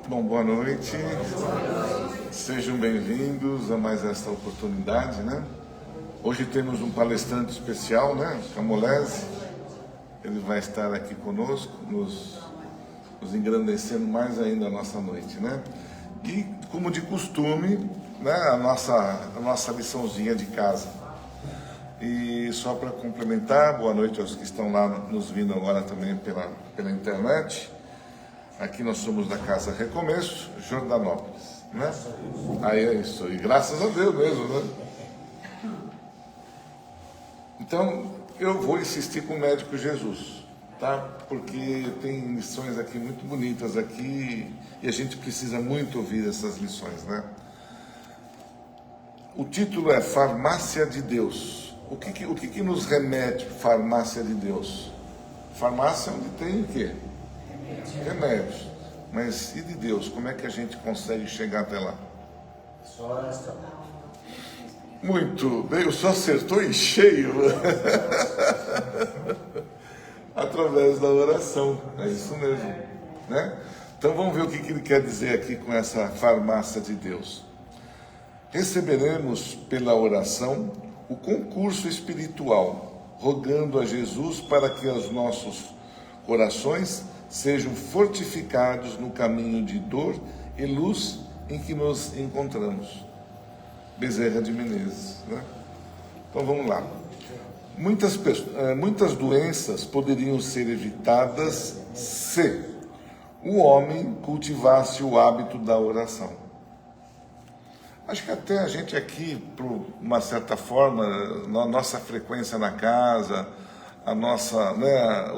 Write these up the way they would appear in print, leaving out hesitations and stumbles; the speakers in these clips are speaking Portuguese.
Bom, boa noite. Sejam bem-vindos a mais esta oportunidade, né? Hoje temos um palestrante especial, né? Camolese. Ele vai estar aqui conosco, nos engrandecendo mais ainda a nossa noite, né? E, como de costume, né? A nossa liçãozinha de casa. E só para complementar, boa noite aos que estão lá nos vindo agora também pela internet. Aqui nós somos da Casa Recomeço, Jordanópolis, né? Aí é isso, e graças a Deus mesmo, né? Então, eu vou insistir com o Médico Jesus, tá? Porque tem lições aqui muito bonitas aqui e a gente precisa muito ouvir essas lições, né? O título é Farmácia de Deus. O que nos remete Farmácia de Deus? Farmácia onde tem o quê? Remédios. Mas e de Deus? Como é que a gente consegue chegar até lá? Só oração. Muito bem, o senhor acertou em cheio. Através da oração. É isso mesmo, né? Então vamos ver o que ele quer dizer aqui com essa farmácia de Deus. Receberemos pela oração o concurso espiritual, rogando a Jesus para que os nossos corações sejam fortificados no caminho de dor e luz em que nos encontramos. Bezerra de Menezes, né? Então vamos lá. Muitas doenças poderiam ser evitadas se o homem cultivasse o hábito da oração. Acho que até a gente aqui, por uma certa forma, na nossa frequência na casa, a nossa, né,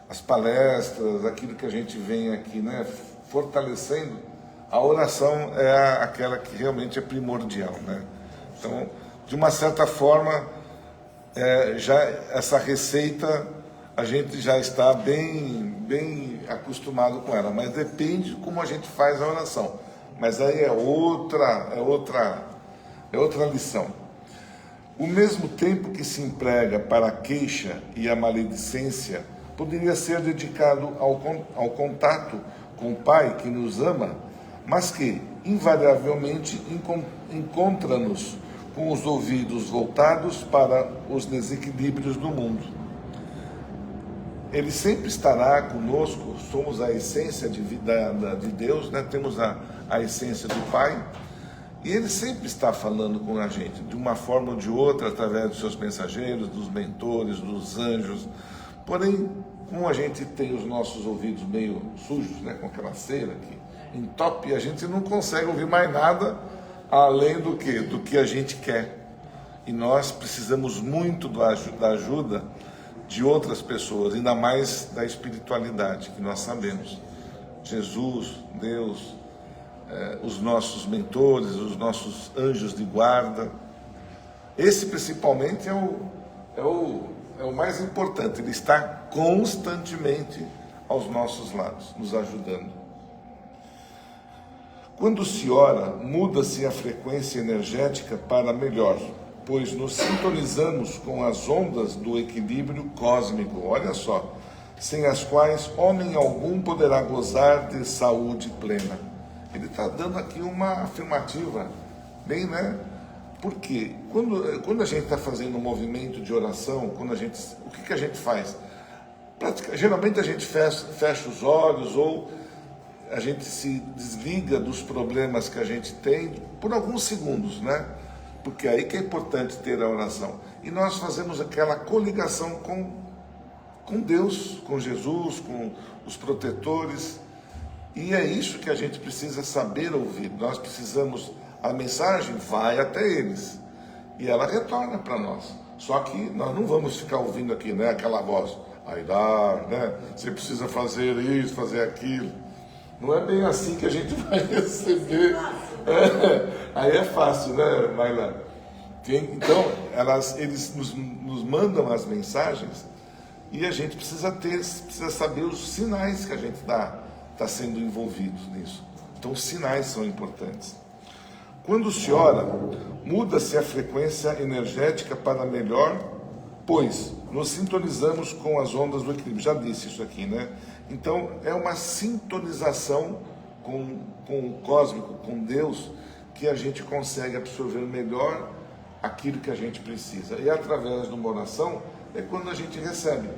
as palestras, aquilo que a gente vem aqui, né, fortalecendo, a oração é aquela que realmente é primordial, né? Então, de uma certa forma, já essa receita a gente já está bem acostumado com ela, mas depende de como a gente faz a oração. Mas aí é outra lição. O mesmo tempo que se emprega para a queixa e a maledicência poderia ser dedicado ao contato com o Pai que nos ama, mas que, invariavelmente, encontra-nos com os ouvidos voltados para os desequilíbrios do mundo. Ele sempre estará conosco, somos a essência de Deus, né? Temos a essência do Pai, e Ele sempre está falando com a gente, de uma forma ou de outra, através dos seus mensageiros, dos mentores, dos anjos. Porém, como a gente tem os nossos ouvidos meio sujos, né, com aquela cera que entope, a gente não consegue ouvir mais nada além do que a gente quer. E nós precisamos muito da ajuda de outras pessoas, ainda mais da espiritualidade, que nós sabemos. Jesus, Deus, os nossos mentores, os nossos anjos de guarda. Esse principalmente é o mais importante, ele está constantemente aos nossos lados, nos ajudando. Quando se ora, muda-se a frequência energética para melhor, pois nos sintonizamos com as ondas do equilíbrio cósmico, olha só, sem as quais homem algum poderá gozar de saúde plena. Ele está dando aqui uma afirmativa, bem, né? Porque quando a gente está fazendo um movimento de oração, o que a gente faz? Geralmente a gente fecha os olhos ou a gente se desliga dos problemas que a gente tem por alguns segundos, né? Porque aí que é importante ter a oração. E nós fazemos aquela coligação com Deus, com Jesus, com os protetores. E é isso que a gente precisa saber ouvir. Nós precisamos, a mensagem vai até eles e ela retorna para nós. Só que nós não vamos ficar ouvindo aqui, né, aquela voz, aí dá, né, você precisa fazer isso, fazer aquilo. Não é bem assim que a gente vai receber. Aí é fácil, né, Maila? Então, eles nos mandam as mensagens e a gente precisa saber os sinais que a gente está sendo envolvido nisso. Então, os sinais são importantes. Quando se ora, muda-se a frequência energética para melhor, pois nos sintonizamos com as ondas do equilíbrio. Já disse isso aqui, né? Então, é uma sintonização com o cósmico, com Deus, que a gente consegue absorver melhor aquilo que a gente precisa. E através de uma oração é quando a gente recebe.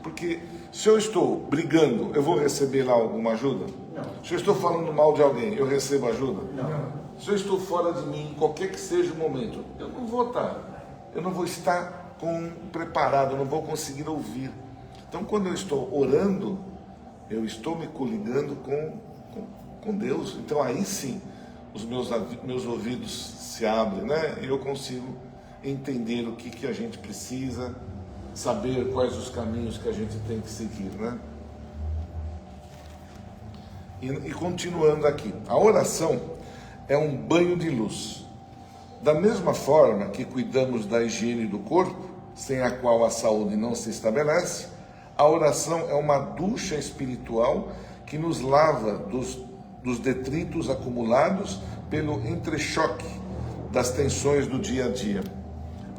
Porque se eu estou brigando, eu vou receber lá alguma ajuda? Não. Se eu estou falando mal de alguém, eu recebo ajuda? Não. Se eu estou fora de mim, qualquer que seja o momento, eu não vou estar preparado, eu não vou conseguir ouvir. Então, quando eu estou orando, eu estou me coligando com Deus. Então, aí sim, os meus ouvidos se abrem, né? E eu consigo entender o que a gente precisa, saber quais os caminhos que a gente tem que seguir, né? E continuando aqui, a oração é um banho de luz. Da mesma forma que cuidamos da higiene do corpo, sem a qual a saúde não se estabelece, a oração é uma ducha espiritual que nos lava dos detritos acumulados pelo entrechoque das tensões do dia a dia.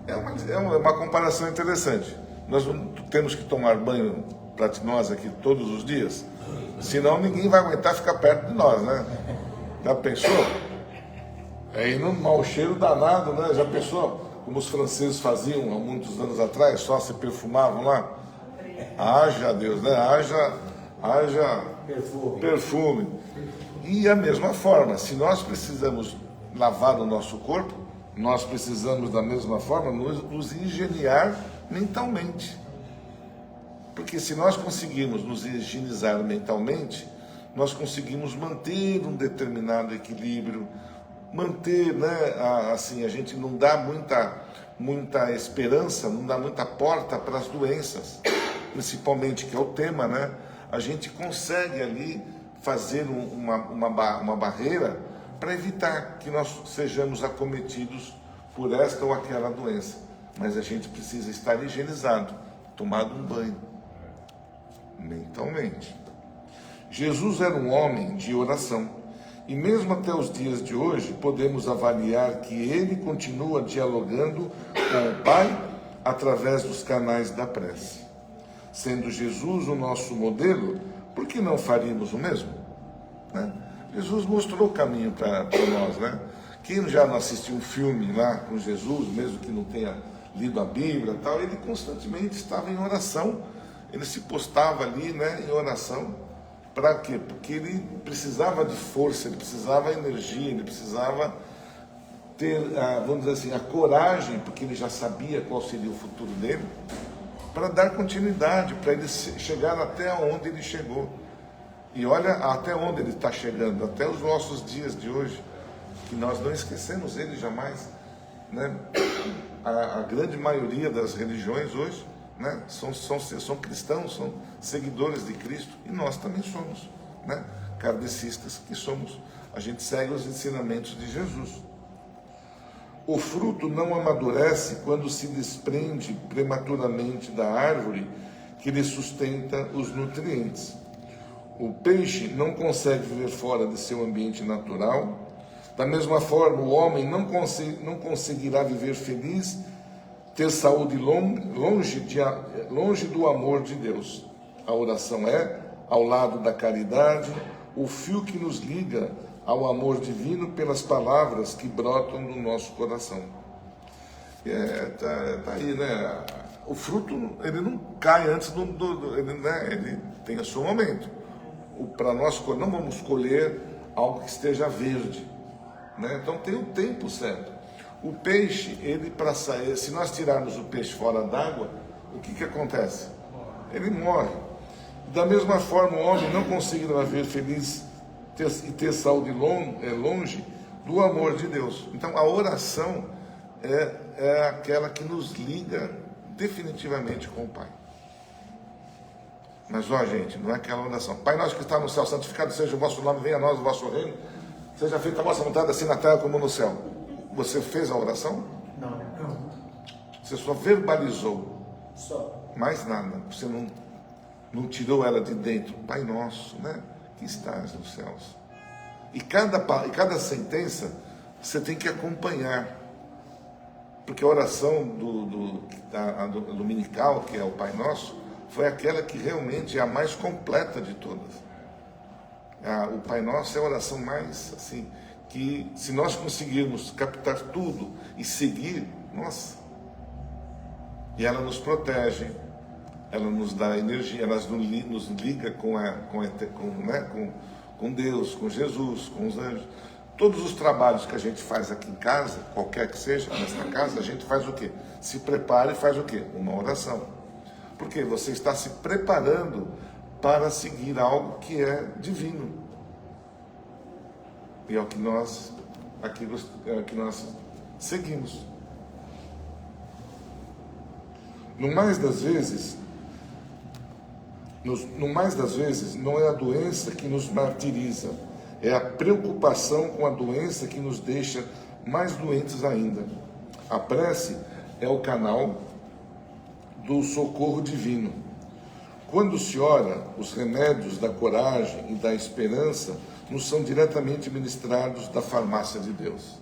É uma comparação interessante. Nós não temos que tomar banho para nós aqui todos os dias, senão ninguém vai aguentar ficar perto de nós, né? Já pensou? Aí no mau cheiro danado, né? Já pensou como os franceses faziam há muitos anos atrás, só se perfumavam lá? Haja Deus, né? Haja perfume. E a mesma forma, se nós precisamos lavar o nosso corpo, nós precisamos da mesma forma nos higienizar mentalmente. Porque se nós conseguirmos nos higienizar mentalmente, nós conseguimos manter um determinado equilíbrio, manter, né, assim, a gente não dá muita esperança, não dá muita porta para as doenças, principalmente, que é o tema, né? A gente consegue ali fazer uma barreira para evitar que nós sejamos acometidos por esta ou aquela doença. Mas a gente precisa estar higienizado, tomado um banho, mentalmente. Jesus era um homem de oração, e mesmo até os dias de hoje podemos avaliar que ele continua dialogando com o Pai através dos canais da prece. Sendo Jesus o nosso modelo, por que não faríamos o mesmo? Né? Jesus mostrou o caminho para nós, né? Quem já não assistiu um filme lá com Jesus, mesmo que não tenha lido a Bíblia e tal, ele constantemente estava em oração, ele se postava ali, né, em oração. Para quê? Porque ele precisava de força, ele precisava de energia, ele precisava ter, vamos dizer assim, a coragem, porque ele já sabia qual seria o futuro dele, para dar continuidade, para ele chegar até onde ele chegou. E olha até onde ele está chegando, até os nossos dias de hoje, que nós não esquecemos ele jamais, né? A grande maioria das religiões hoje, né, são cristãos, são seguidores de Cristo, e nós também somos, né, kardecistas que somos. A gente segue os ensinamentos de Jesus. O fruto não amadurece quando se desprende prematuramente da árvore que lhe sustenta os nutrientes. O peixe não consegue viver fora de seu ambiente natural. Da mesma forma, o homem não conseguirá viver feliz, ter saúde longe do amor de Deus. A oração é, ao lado da caridade, o fio que nos liga ao amor divino pelas palavras que brotam do nosso coração. Tá aí, né? O fruto, ele não cai antes ele tem o seu momento. Para nós, não vamos colher algo que esteja verde, né? Então tem o tempo certo. O peixe, ele para sair, se nós tirarmos o peixe fora d'água, o que acontece? Ele morre. Da mesma forma, o homem não conseguirá viver feliz e ter saúde longe do amor de Deus. Então, a oração é aquela que nos liga definitivamente com o Pai. Mas, gente, não é aquela oração. Pai nosso que está no céu, santificado seja o vosso nome, venha a nós o vosso reino, seja feita a vossa vontade, assim na terra como no céu. Você fez a oração? Não. Você só verbalizou. Só. Mais nada. Você não tirou ela de dentro. Pai nosso, né, que estás nos céus. E cada sentença você tem que acompanhar. Porque a oração do dominical, que é o Pai Nosso, foi aquela que realmente é a mais completa de todas. O Pai Nosso é a oração mais, assim, que se nós conseguirmos captar tudo e seguir, nossa, e ela nos protege, ela nos dá energia, ela nos liga com Deus, com Jesus, com os anjos. Todos os trabalhos que a gente faz aqui em casa, qualquer que seja, nesta casa, a gente faz o quê? Se prepara e faz o quê? Uma oração. Porque você está se preparando para seguir algo que é divino. E é o que nós seguimos. No mais das vezes, não é a doença que nos martiriza, é a preocupação com a doença que nos deixa mais doentes ainda. A prece é o canal do socorro divino. Quando se ora, os remédios da coragem e da esperança nos são diretamente ministrados da farmácia de Deus.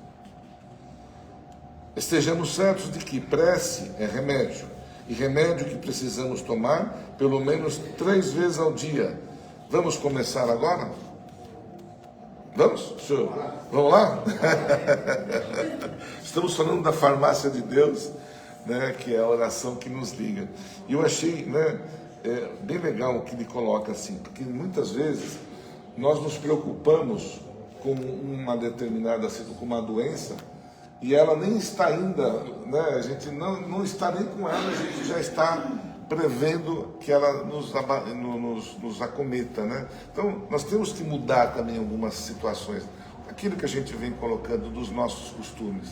Estejamos certos de que prece é remédio, e remédio que precisamos tomar pelo menos 3 vezes ao dia. Vamos começar agora? Vamos? Vamos lá? Estamos falando da farmácia de Deus, né, que é a oração que nos liga. E eu achei, né, bem legal o que ele coloca assim, porque muitas vezes nós nos preocupamos com uma determinada situação, com uma doença, e ela nem está ainda, né, a gente não está nem com ela, a gente já está prevendo que ela nos acometa, né? Então, nós temos que mudar também algumas situações. Aquilo que a gente vem colocando dos nossos costumes.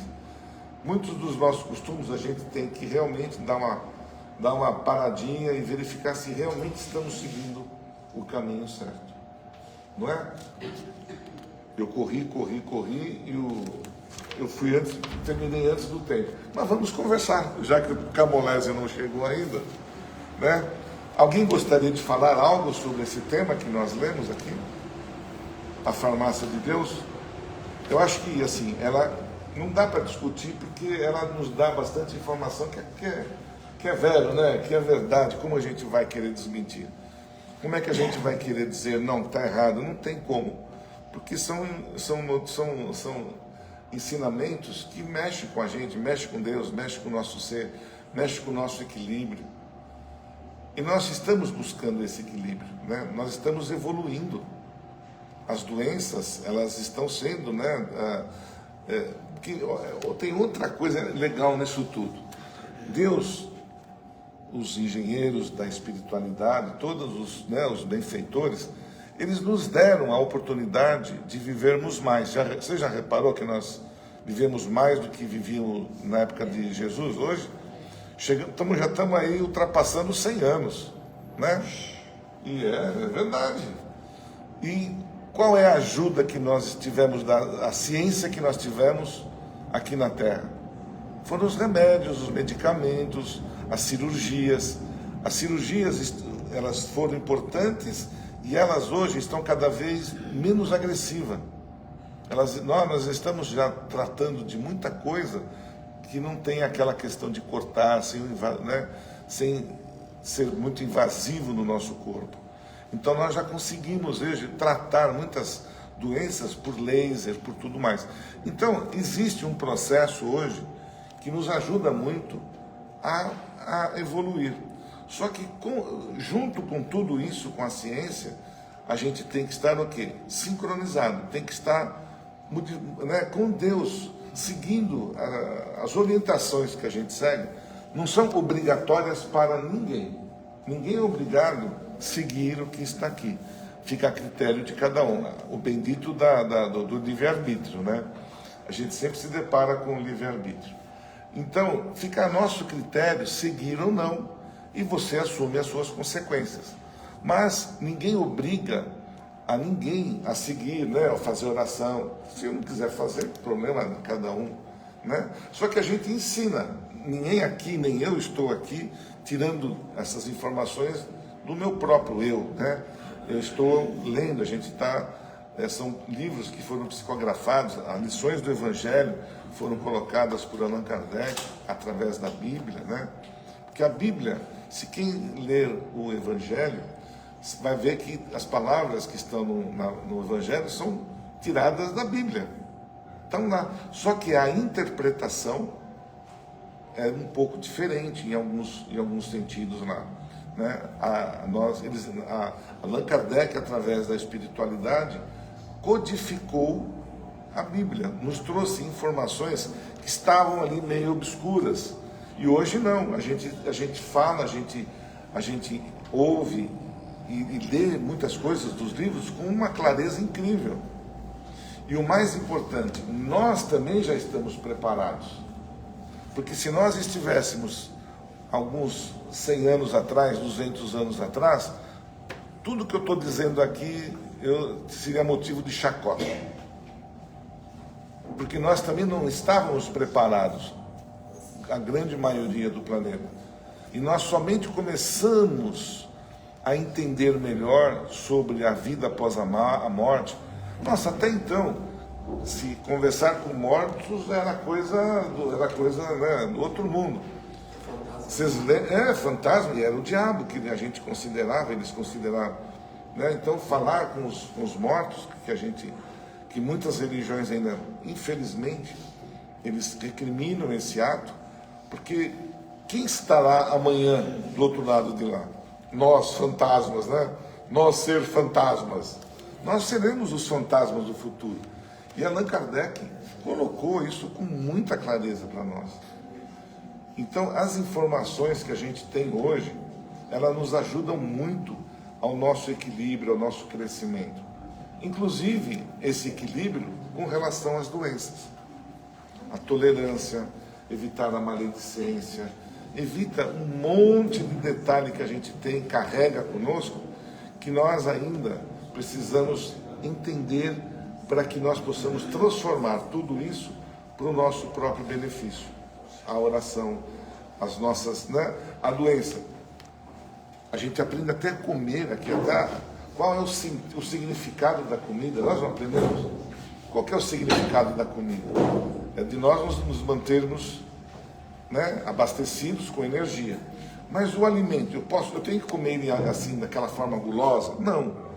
Muitos dos nossos costumes a gente tem que realmente dar uma paradinha e verificar se realmente estamos seguindo o caminho certo. Não é? Eu corri e eu terminei antes do tempo. Mas vamos conversar, já que o Camolese não chegou ainda, né? Alguém gostaria de falar algo sobre esse tema que nós lemos aqui? A farmácia de Deus? Eu acho que, assim, ela não dá para discutir, porque ela nos dá bastante informação que é velho, né? Que é verdade. Como a gente vai querer desmentir? Como é que a gente vai querer dizer, não, está errado? Não tem como. Porque são ensinamentos que mexem com a gente, mexem com Deus, mexem com o nosso ser, mexem com o nosso equilíbrio. E nós estamos buscando esse equilíbrio, né? Nós estamos evoluindo. As doenças, elas estão sendo, né? Tem outra coisa legal nisso tudo. Deus, os engenheiros da espiritualidade, todos os benfeitores, eles nos deram a oportunidade de vivermos mais. Você já reparou que nós vivemos mais do que vivíamos na época de Jesus hoje? Já estamos aí ultrapassando 100 anos, né? E é verdade. E qual é a ajuda que nós tivemos, a ciência que nós tivemos aqui na Terra? Foram os remédios, os medicamentos, as cirurgias. As cirurgias, elas foram importantes e elas hoje estão cada vez menos agressivas. Nós estamos já tratando de muita coisa que não tem aquela questão de cortar, sem ser muito invasivo no nosso corpo. Então nós já conseguimos hoje tratar muitas doenças por laser, por tudo mais. Então existe um processo hoje que nos ajuda muito a evoluir. Só que junto com tudo isso, com a ciência, a gente tem que estar o quê? Sincronizado, tem que estar, né, com Deus, seguindo as orientações que a gente segue. Não são obrigatórias para ninguém. Ninguém é obrigado a seguir o que está aqui. Fica a critério de cada um. O bendito do livre-arbítrio, né? A gente sempre se depara com o livre-arbítrio. Então, fica a nosso critério seguir ou não, e você assume as suas consequências. Mas ninguém obriga a ninguém a seguir, né, a fazer oração. Se eu não quiser fazer, problema de cada um, né? Só que a gente ensina. Ninguém aqui, nem eu estou aqui tirando essas informações do meu próprio eu, né? Eu estou lendo, a gente está... são livros que foram psicografados, as lições do Evangelho foram colocadas por Allan Kardec através da Bíblia, né? Porque a Bíblia Se quem ler o Evangelho, vai ver que as palavras que estão no Evangelho são tiradas da Bíblia. Estão lá. Só que a interpretação é um pouco diferente em alguns sentidos lá. Né? Allan Kardec, através da espiritualidade, codificou a Bíblia, nos trouxe informações que estavam ali meio obscuras. E hoje não, a gente fala, a gente ouve e lê muitas coisas dos livros com uma clareza incrível. E o mais importante, nós também já estamos preparados. Porque se nós estivéssemos alguns 100 anos atrás, 200 anos atrás, tudo que eu estou dizendo aqui seria motivo de chacota. Porque nós também não estávamos preparados, a grande maioria do planeta. E nós somente começamos a entender melhor sobre a vida após a morte. Nossa, até então, se conversar com mortos era coisa né, do outro mundo. Fantasma, e era o diabo que a gente considerava, eles consideravam. Né? Então, falar com os mortos, que muitas religiões ainda, infelizmente, eles recriminam esse ato, porque quem estará amanhã do outro lado de lá? Nós, fantasmas, né? Nós, ser fantasmas. Nós seremos os fantasmas do futuro. E Allan Kardec colocou isso com muita clareza para nós. Então, as informações que a gente tem hoje, elas nos ajudam muito ao nosso equilíbrio, ao nosso crescimento. Inclusive, esse equilíbrio com relação às doenças. A tolerância, evitar a maledicência, evita um monte de detalhe que a gente carrega conosco, que nós ainda precisamos entender para que nós possamos transformar tudo isso para o nosso próprio benefício. A oração, as nossas, né? A doença. A gente aprende até a comer aqui, qual é o significado da comida? Nós não aprendemos. Qual que é o significado da comida? É de nós nos mantermos, né, abastecidos com energia. Mas o alimento, eu tenho que comer ele assim, daquela forma gulosa? Não.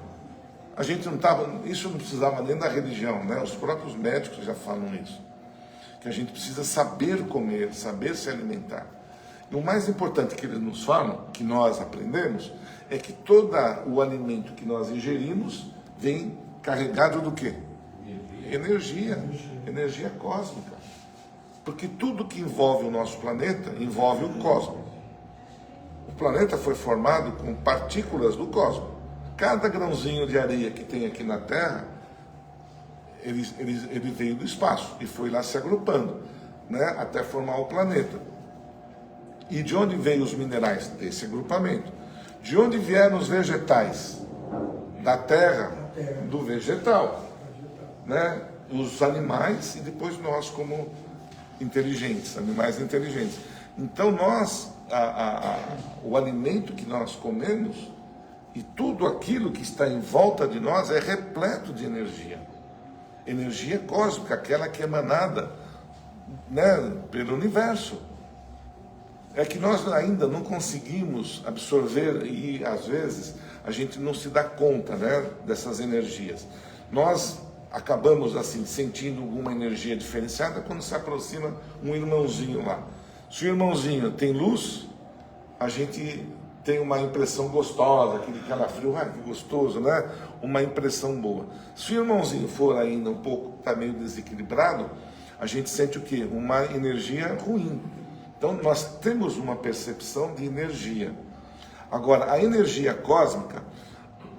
A gente não estava, isso não precisava nem da religião, né? Os próprios médicos já falam isso. Que a gente precisa saber comer, saber se alimentar. E o mais importante que eles nos falam, que nós aprendemos, é que todo o alimento que nós ingerimos vem carregado do quê? Energia cósmica. Porque tudo que envolve o nosso planeta envolve o cosmos. O planeta foi formado com partículas do cosmos. Cada grãozinho de areia que tem aqui na Terra, ele veio do espaço e foi lá se agrupando, né, até formar o planeta. E de onde veio os minerais? Desse agrupamento. De onde vieram os vegetais? Da terra, do vegetal. Né? Os animais e depois nós como inteligentes, animais inteligentes. Então nós, o alimento que nós comemos e tudo aquilo que está em volta de nós é repleto de energia. Energia cósmica, aquela que é emanada, né, pelo universo. É que nós ainda não conseguimos absorver e, às vezes, a gente não se dá conta, né, dessas energias. Nós acabamos, assim, sentindo alguma energia diferenciada quando se aproxima um irmãozinho lá. Se o irmãozinho tem luz, a gente tem uma impressão gostosa, aquele calafrio, que gostoso, né? Uma impressão boa. Se o irmãozinho for ainda um pouco, está meio desequilibrado, a gente sente o quê? Uma energia ruim. Então, nós temos uma percepção de energia. Agora, a energia cósmica,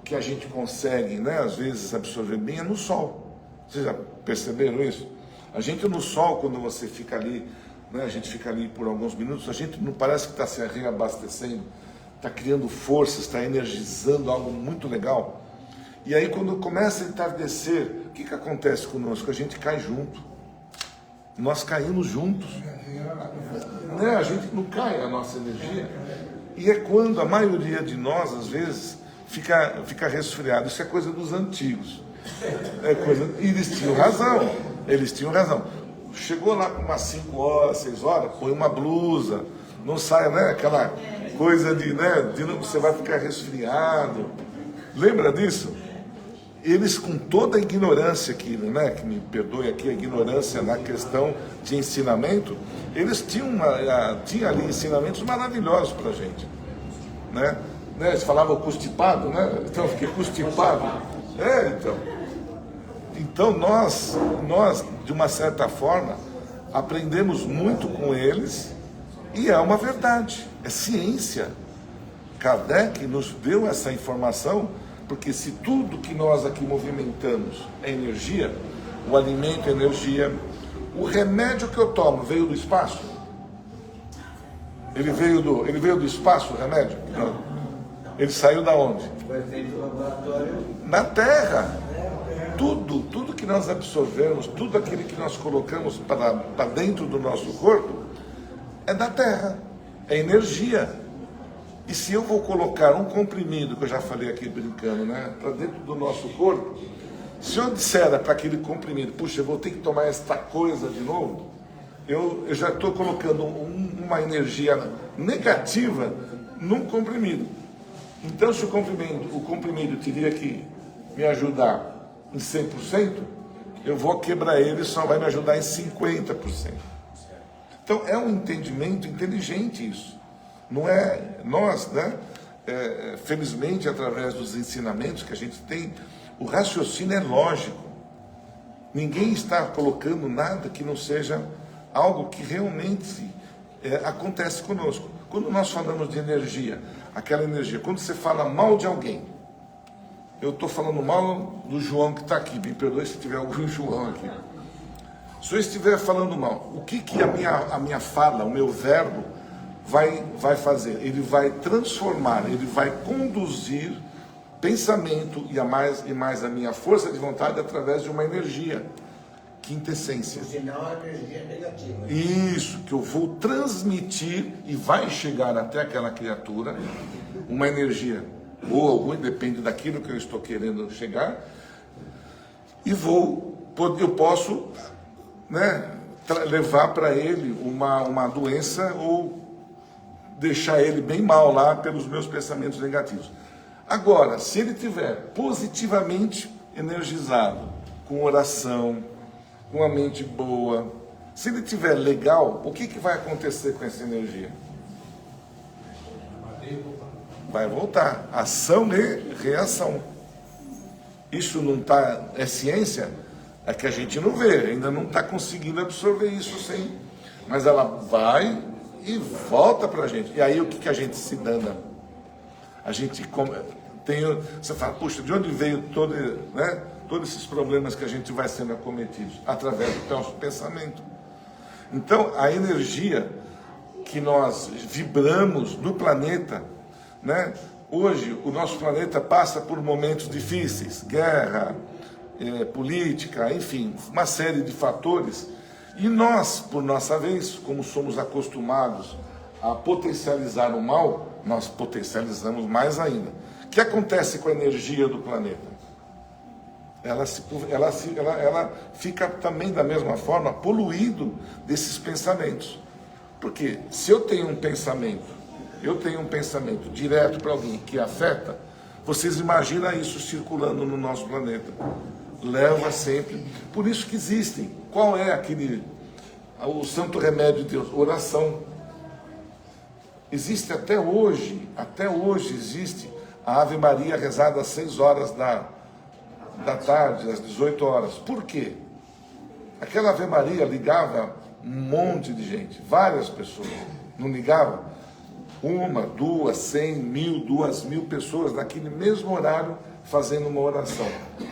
que a gente consegue, né, às vezes, absorver bem, é no Sol. Vocês já perceberam isso? A gente no Sol, quando você fica ali, né, a gente fica ali por alguns minutos, a gente não parece que está se reabastecendo, está criando forças, está energizando algo muito legal. E aí, quando começa a entardecer, o que acontece conosco? A gente cai junto. Nós caímos juntos. Né? A gente não cai a nossa energia. E é quando a maioria de nós, às vezes, fica resfriado. Isso é coisa dos antigos. E eles tinham razão. Chegou lá com umas 5 horas, 6 horas, põe uma blusa, não saia, né, aquela coisa de, né, de não, você vai ficar resfriado. Lembra disso? Eles, com toda a ignorância aqui, né, que me perdoe aqui a ignorância na questão de ensinamento, eles tinham ali ensinamentos maravilhosos para a gente, né? Eles falavam constipado, né? Então eu fiquei constipado. Então nós, de uma certa forma, aprendemos muito com eles, e é uma verdade, é ciência. Kardec nos deu essa informação, porque se tudo que nós aqui movimentamos é energia, o alimento é energia, o remédio que eu tomo veio do espaço? Ele veio do espaço, o remédio? Não. Ele saiu da onde? Foi feito no laboratório. Na Terra. Tudo que nós absorvemos, tudo aquilo que nós colocamos para dentro do nosso corpo, é da Terra, é energia. E se eu vou colocar um comprimido, que eu já falei aqui brincando, né, para dentro do nosso corpo, se eu disser para aquele comprimido, puxa, eu vou ter que tomar esta coisa de novo, eu já estou colocando uma energia negativa num comprimido. Então, se o comprimido teria que me ajudar em 100%, eu vou quebrar ele e só vai me ajudar em 50%. Então, é um entendimento inteligente isso. Não é nós, né? Felizmente, através dos ensinamentos que a gente tem, o raciocínio é lógico. Ninguém está colocando nada que não seja algo que realmente acontece conosco. Quando nós falamos de energia, aquela energia, quando você fala mal de alguém, eu estou falando mal do João que está aqui, me perdoe se tiver algum João aqui. Se eu estiver falando mal, o que a minha fala, o meu verbo, vai fazer? Ele vai transformar, ele vai conduzir pensamento e mais a minha força de vontade através de uma energia, quintessência. Sinal, a energia negativa. Isso, que eu vou transmitir e vai chegar até aquela criatura uma energia boa ou ruim, depende daquilo que eu estou querendo chegar, e eu posso, né, levar para ele uma doença ou deixar ele bem mal lá pelos meus pensamentos negativos. Agora, se ele estiver positivamente energizado, com oração, com a mente boa, se ele estiver legal, o que vai acontecer com essa energia? Vai voltar. Ação e reação. Isso não está... É ciência? É que a gente não vê, ainda não está conseguindo absorver isso sem... Mas ela vai e volta para a gente. E aí o que a gente se dana? A gente tem... Você fala, puxa, de onde veio todos esses problemas que a gente vai sendo acometidos? Através do nosso pensamento. Então, a energia que nós vibramos no planeta, né? Hoje, o nosso planeta passa por momentos difíceis, guerra, política, enfim, uma série de fatores. E nós, por nossa vez, como somos acostumados a potencializar o mal, nós potencializamos mais ainda. O que acontece com a energia do planeta? Ela fica também da mesma forma poluído desses pensamentos. Porque se eu tenho um pensamento direto para alguém que afeta, vocês imaginam isso circulando no nosso planeta. Leva sempre. Por isso que existem. Qual é o santo remédio de Deus? Oração. Existe até hoje existe a Ave Maria rezada às 6 horas da tarde, às 18 horas. Por quê? Aquela Ave Maria ligava um monte de gente, várias pessoas. Não ligava? 1, 2, 100, 1000, 2000 pessoas naquele mesmo horário fazendo uma oração.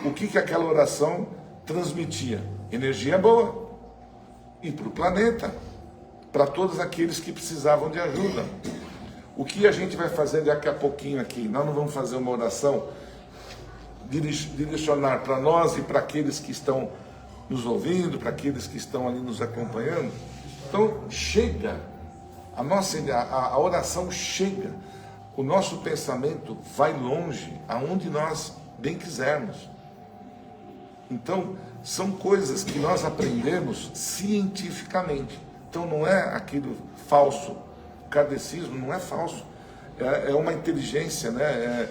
O que aquela oração transmitia? Energia boa. E para o planeta, para todos aqueles que precisavam de ajuda. O que a gente vai fazer daqui a pouquinho aqui? Nós não vamos fazer uma oração direcionar para nós e para aqueles que estão nos ouvindo, para aqueles que estão ali nos acompanhando. Então, chega, a oração chega, o nosso pensamento vai longe, aonde nós bem quisermos. Então, são coisas que nós aprendemos cientificamente. Então, não é aquilo falso, kardecismo não é falso, é uma inteligência, né?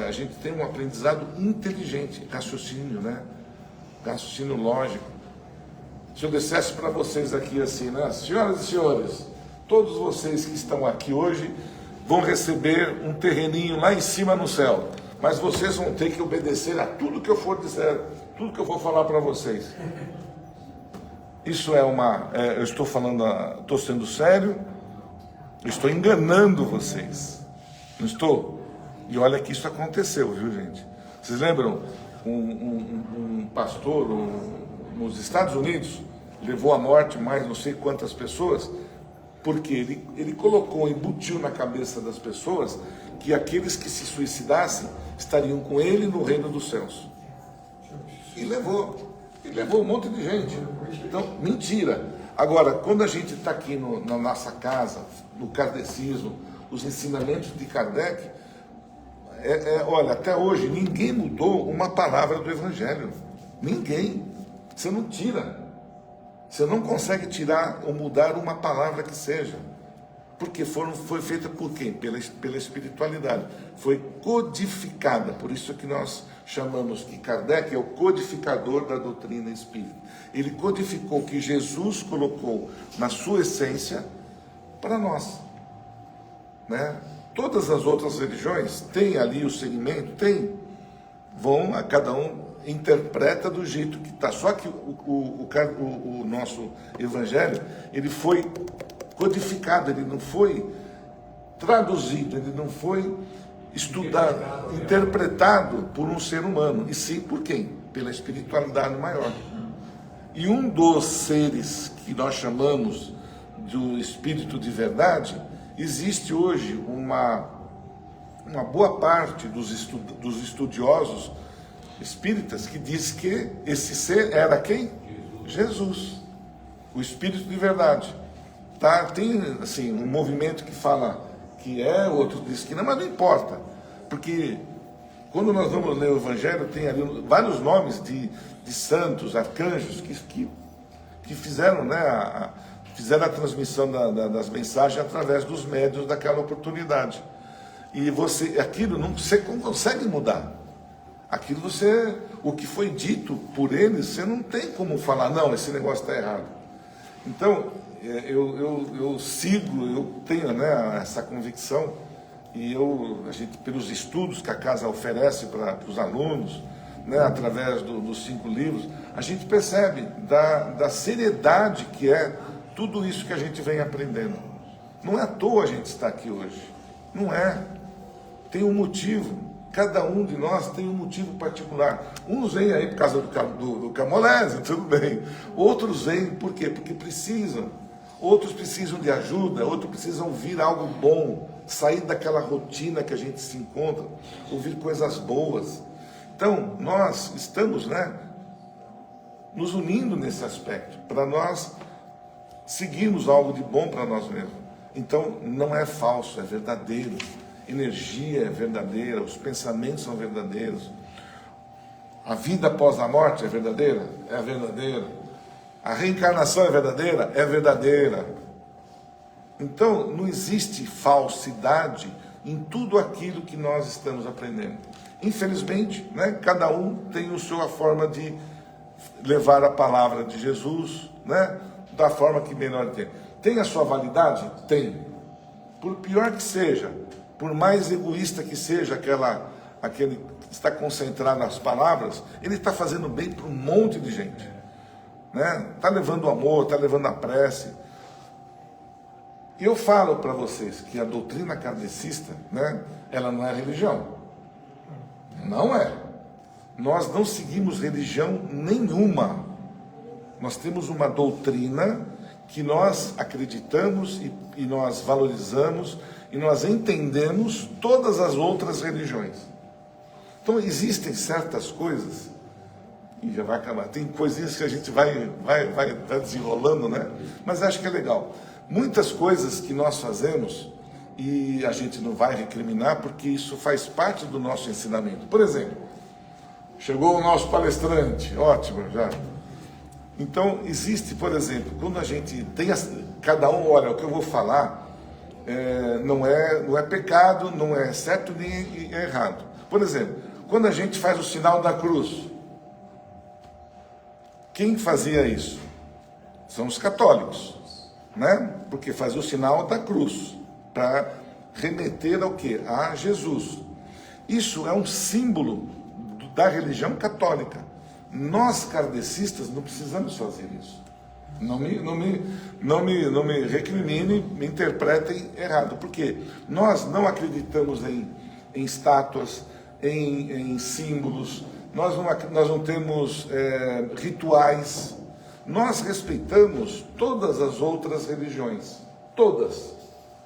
A gente tem um aprendizado inteligente, raciocínio, né? Raciocínio lógico. Se eu dissesse para vocês aqui assim, né? Senhoras e senhores, todos vocês que estão aqui hoje vão receber um terreninho lá em cima no céu, mas vocês vão ter que obedecer a tudo que eu for dizer, tudo que eu for falar para vocês. Isso eu estou falando, estou sendo sério, eu estou enganando vocês, não estou? E olha que isso aconteceu, viu, gente? Vocês lembram? Um pastor nos Estados Unidos levou à morte mais não sei quantas pessoas, porque ele colocou, embutiu na cabeça das pessoas que aqueles que se suicidassem estariam com ele no reino dos céus. E levou um monte de gente. Então, mentira. Agora, quando a gente está aqui na nossa casa, no kardecismo, os ensinamentos de Kardec, olha, até hoje ninguém mudou uma palavra do Evangelho. Ninguém. Você não tira. Você não consegue tirar ou mudar uma palavra que seja. Porque foi feita por quem? Pela espiritualidade. Foi codificada. Por isso que nós chamamos que Kardec é o codificador da doutrina espírita. Ele codificou o que Jesus colocou na sua essência para nós. Né? Todas as outras religiões têm ali o segmento, a cada um interpreta do jeito que está. Só que o nosso evangelho, ele foi codificado, ele não foi traduzido, ele não foi estudado, interpretado por um ser humano, e sim por quem? Pela espiritualidade maior. E um dos seres que nós chamamos do espírito de verdade, existe hoje uma boa parte dos estudiosos espíritas que diz que esse ser era quem? Jesus, o espírito de verdade. Tá? Tem assim, um movimento que fala que outro diz que não, mas não importa, porque quando nós vamos ler o Evangelho, tem ali vários nomes de santos, arcanjos, que fizeram, né, fizeram a transmissão das mensagens através dos médiuns daquela oportunidade. E aquilo você não consegue mudar. Aquilo o que foi dito por eles, você não tem como falar, não, esse negócio está errado. Então, eu tenho, né, essa convicção, e a gente, pelos estudos que a casa oferece para os alunos, né, através dos 5 livros, a gente percebe da seriedade que é tudo isso que a gente vem aprendendo. Não é à toa a gente estar aqui hoje. Não é. Tem um motivo. Cada um de nós tem um motivo particular. Uns vêm aí por causa do Camolese, tudo bem. Outros vêm por quê? Porque precisam. Outros precisam de ajuda, outros precisam ouvir algo bom, sair daquela rotina que a gente se encontra, ouvir coisas boas. Então, nós estamos, né, nos unindo nesse aspecto, para nós seguirmos algo de bom para nós mesmos. Então, não é falso, é verdadeiro. Energia é verdadeira, os pensamentos são verdadeiros. A vida após a morte é verdadeira? É verdadeira. A reencarnação é verdadeira? É verdadeira. Então, não existe falsidade em tudo aquilo que nós estamos aprendendo. Infelizmente, né, cada um tem a sua forma de levar a palavra de Jesus, né, da forma que melhor tem. Tem a sua validade? Tem. Por pior que seja, por mais egoísta que seja aquele que está concentrado nas palavras, ele está fazendo bem para um monte de gente. Né? Está levando o amor, está levando a prece. E eu falo para vocês que a doutrina kardecista, né, ela não é religião. Não é. Nós não seguimos religião nenhuma. Nós temos uma doutrina que nós acreditamos e nós valorizamos e nós entendemos todas as outras religiões. Então existem certas coisas, e já vai acabar, tem coisinhas que a gente vai desenrolando, né? Mas acho que é legal. Muitas coisas que nós fazemos e a gente não vai recriminar porque isso faz parte do nosso ensinamento. Por exemplo, chegou o nosso palestrante, ótimo já. Então existe, por exemplo, quando a gente tem, cada um olha o que eu vou falar, não é pecado, não é certo nem é errado. Por exemplo, quando a gente faz o sinal da cruz, quem fazia isso? São os católicos, né? Porque fazia o sinal da cruz, para remeter ao quê? A Jesus. Isso é um símbolo da religião católica. Nós, kardecistas, não precisamos fazer isso. Não me recriminem, me interpretem errado, porque nós não acreditamos em estátuas, em símbolos, nós não temos rituais, nós respeitamos todas as outras religiões, todas,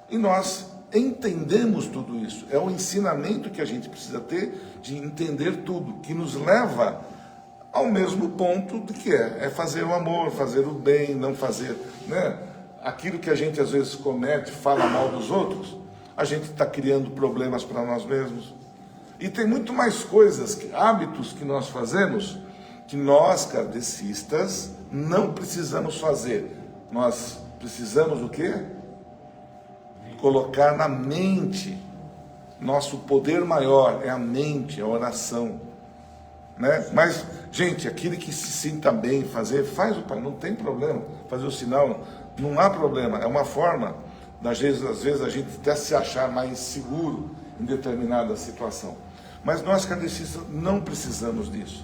e nós entendemos tudo isso. É um ensinamento que a gente precisa ter de entender tudo, que nos leva ao mesmo ponto de que é fazer o amor, fazer o bem, não fazer, né? Aquilo que a gente às vezes comete, fala mal dos outros, a gente está criando problemas para nós mesmos. E tem muito mais coisas, hábitos que nós fazemos, que nós, kardecistas, não precisamos fazer. Nós precisamos o quê? Colocar na mente. Nosso poder maior é a mente, a oração, né? Mas, gente, aquele que se sinta bem fazer, faz o pai, não tem problema. Fazer o sinal, não há problema. É uma forma, às vezes a gente até se achar mais seguro em determinada situação. Mas nós, kardecistas, não precisamos disso.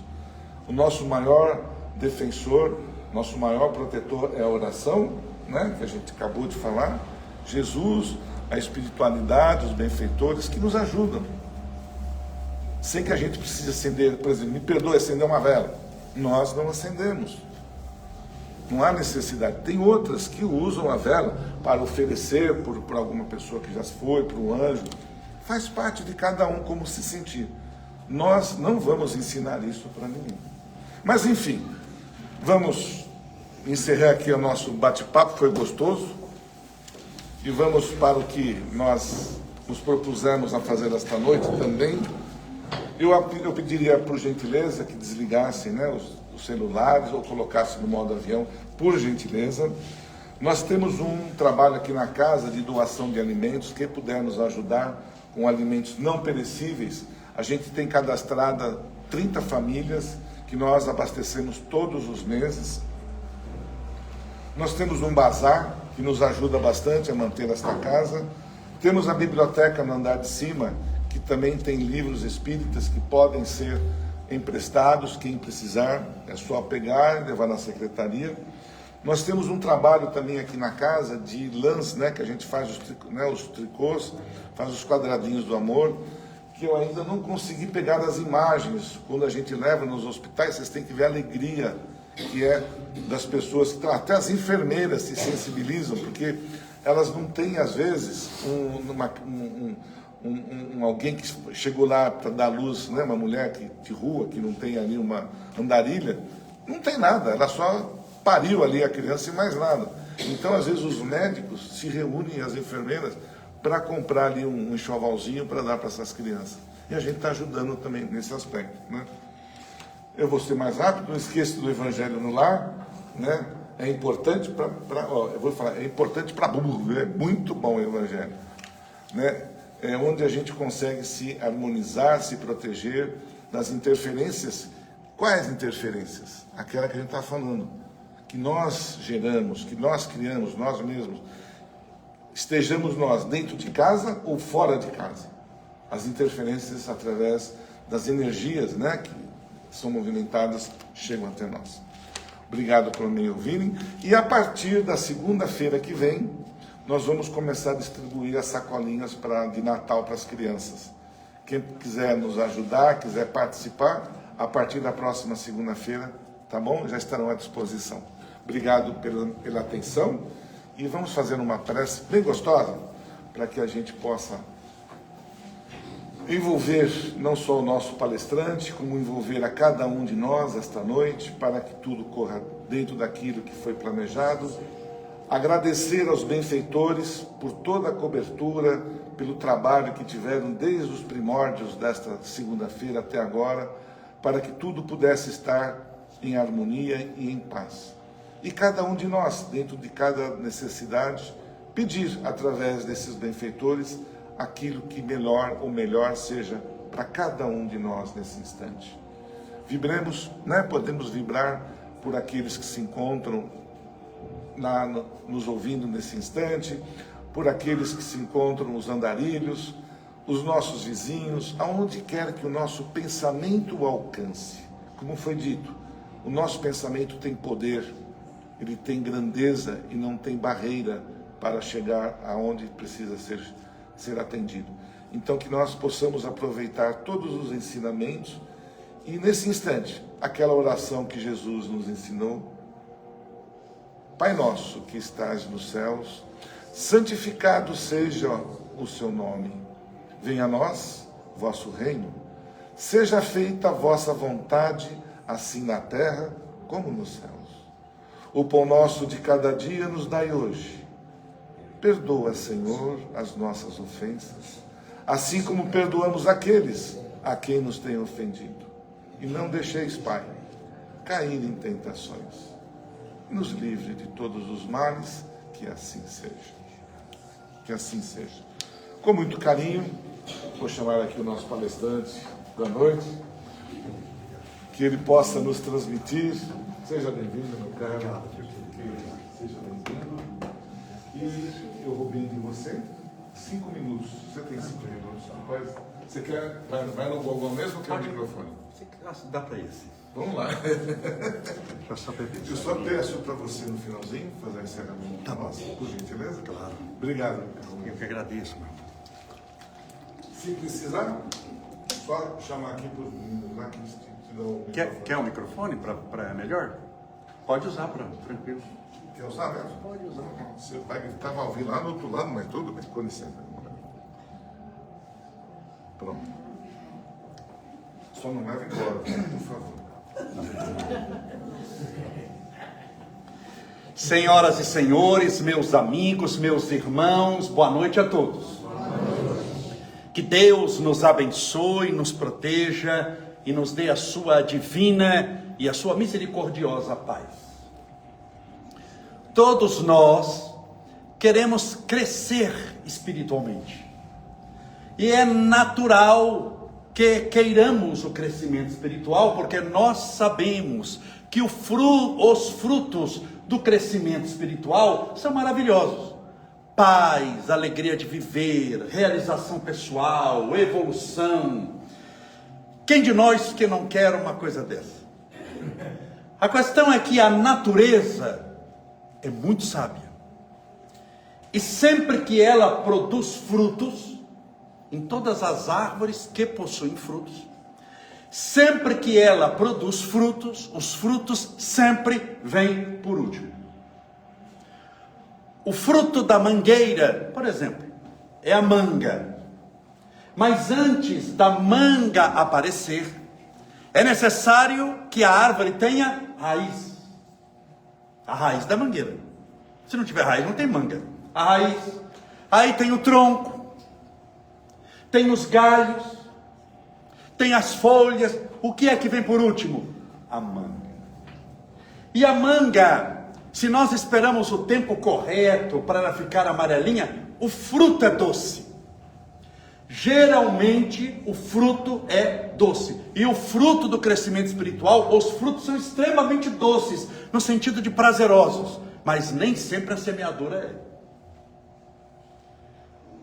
O nosso maior defensor, nosso maior protetor é a oração, né? Que a gente acabou de falar. Jesus, a espiritualidade, os benfeitores que nos ajudam. Sem que a gente precise acender, por exemplo, me perdoe, acender uma vela. Nós não acendemos. Não há necessidade. Tem outras que usam a vela para oferecer por alguma pessoa que já foi, para um anjo. Faz parte de cada um como se sentir. Nós não vamos ensinar isso para ninguém. Mas enfim, vamos encerrar aqui o nosso bate-papo, foi gostoso. E vamos para o que nós nos propusemos a fazer esta noite também. Eu pediria, por gentileza, que desligassem, né, os celulares ou colocassem no modo avião, por gentileza. Nós temos um trabalho aqui na casa de doação de alimentos. Quem puder nos ajudar com alimentos não perecíveis, a gente tem cadastrada 30 famílias que nós abastecemos todos os meses. Nós temos um bazar que nos ajuda bastante a manter esta casa. Temos a biblioteca no andar de cima, que também tem livros espíritas que podem ser emprestados, quem precisar, é só pegar e levar na secretaria. Nós temos um trabalho também aqui na casa de lãs, né, que a gente faz os tricôs, faz os quadradinhos do amor, que eu ainda não consegui pegar as imagens. Quando a gente leva nos hospitais, vocês têm que ver a alegria que é das pessoas, que até as enfermeiras se sensibilizam, porque elas não têm, às vezes, alguém que chegou lá para dar luz, né, uma mulher de rua, que não tem ali uma andarilha, não tem nada, ela só pariu ali a criança e mais nada. Então, às vezes, os médicos se reúnem, as enfermeiras, para comprar ali um enxovalzinho para dar para essas crianças. E a gente está ajudando também nesse aspecto, né? Eu vou ser mais rápido, não esqueça do Evangelho no Lar, né? É importante eu vou falar, é importante para burro, é muito bom o Evangelho, né? É onde a gente consegue se harmonizar, se proteger das interferências. Quais interferências? Aquela que a gente está falando, que nós geramos, que nós criamos, nós mesmos, estejamos nós dentro de casa ou fora de casa. As interferências através das energias, né, que são movimentadas, chegam até nós. Obrigado por me ouvirem. E a partir da segunda-feira que vem, nós vamos começar a distribuir as sacolinhas de Natal para as crianças. Quem quiser nos ajudar, quiser participar, a partir da próxima segunda-feira, tá bom? Já estarão à disposição. Obrigado pela atenção e vamos fazer uma prece bem gostosa para que a gente possa envolver não só o nosso palestrante, como envolver a cada um de nós esta noite, para que tudo corra dentro daquilo que foi planejado. Agradecer aos benfeitores por toda a cobertura, pelo trabalho que tiveram desde os primórdios desta segunda-feira até agora, para que tudo pudesse estar em harmonia e em paz. E cada um de nós, dentro de cada necessidade, pedir através desses benfeitores aquilo que o melhor seja para cada um de nós nesse instante. Vibremos, né? Podemos vibrar por aqueles que se encontram nos ouvindo nesse instante, por aqueles que se encontram nos andarilhos, os nossos vizinhos, aonde quer que o nosso pensamento alcance. Como foi dito, o nosso pensamento tem poder, ele tem grandeza e não tem barreira para chegar aonde precisa ser atendido. Então que nós possamos aproveitar todos os ensinamentos e nesse instante, aquela oração que Jesus nos ensinou: Pai nosso que estás nos céus, santificado seja o seu nome. Venha a nós, vosso reino. Seja feita a vossa vontade, assim na terra como nos céus. O pão nosso de cada dia nos dai hoje. Perdoa, Senhor, as nossas ofensas, assim como perdoamos aqueles a quem nos têm ofendido. E não deixeis, Pai, cair em tentações. Nos livre de todos os males, que assim seja. Que assim seja. Com muito carinho, vou chamar aqui o nosso palestrante da noite, que ele possa nos transmitir. Seja bem-vindo, meu caro. Seja bem-vindo. E eu vou pedir de você 5 minutos. Você tem 5 minutos. Rapaz, você quer? Vai no Google mesmo ou quer o microfone? Dá para esse. Vamos lá. Eu só peço para você no finalzinho fazer o encerramento. Tá bom. Por gentileza? Claro. Obrigado. Eu que agradeço, meu. Se precisar, só chamar aqui para os meninos lá que te dão o microfone. Quer o microfone para melhor? Pode usar, tranquilo. Quer usar mesmo? Pode usar. Você vai gritar, vai ouvir lá no outro lado, mas tudo bem. Com licença. Pronto. Só não leve embora, por favor. Senhoras e senhores, meus amigos, meus irmãos, boa noite a todos. Que Deus nos abençoe, nos proteja e nos dê a sua divina e a sua misericordiosa paz. Todos nós queremos crescer espiritualmente. E é natural que queiramos o crescimento espiritual, porque nós sabemos que os frutos do crescimento espiritual são maravilhosos. Paz, alegria de viver, realização pessoal, evolução. Quem de nós que não quer uma coisa dessa? A questão é que a natureza é muito sábia. E sempre que ela produz frutos, em todas as árvores que possuem frutos, sempre que ela produz frutos, os frutos sempre vêm por último. O fruto da mangueira, por exemplo, é a manga. Mas antes da manga aparecer, é necessário que a árvore tenha raiz. A raiz da mangueira. Se não tiver raiz, não tem manga. A raiz. Aí tem o tronco. Tem os galhos, tem as folhas. O que é que vem por último? A manga. E a manga, se nós esperamos o tempo correto para ela ficar amarelinha, o fruto é doce. Geralmente o fruto é doce. E o fruto do crescimento espiritual, os frutos são extremamente doces, no sentido de prazerosos. Mas nem sempre a semeadura é.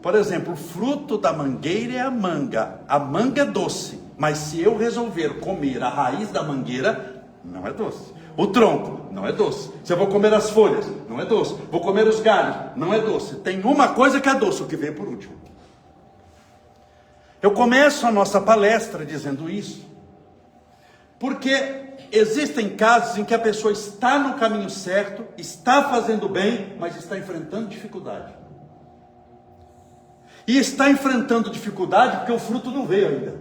Por exemplo, o fruto da mangueira é a manga. A manga é doce, mas se eu resolver comer a raiz da mangueira, não é doce. O tronco, não é doce. Se eu vou comer as folhas, não é doce. Vou comer os galhos, não é doce. Tem uma coisa que é doce, o que vem por último. Eu começo a nossa palestra dizendo isso, porque existem casos em que a pessoa está no caminho certo, está fazendo bem, mas está enfrentando dificuldade. E está enfrentando dificuldade porque o fruto não veio ainda.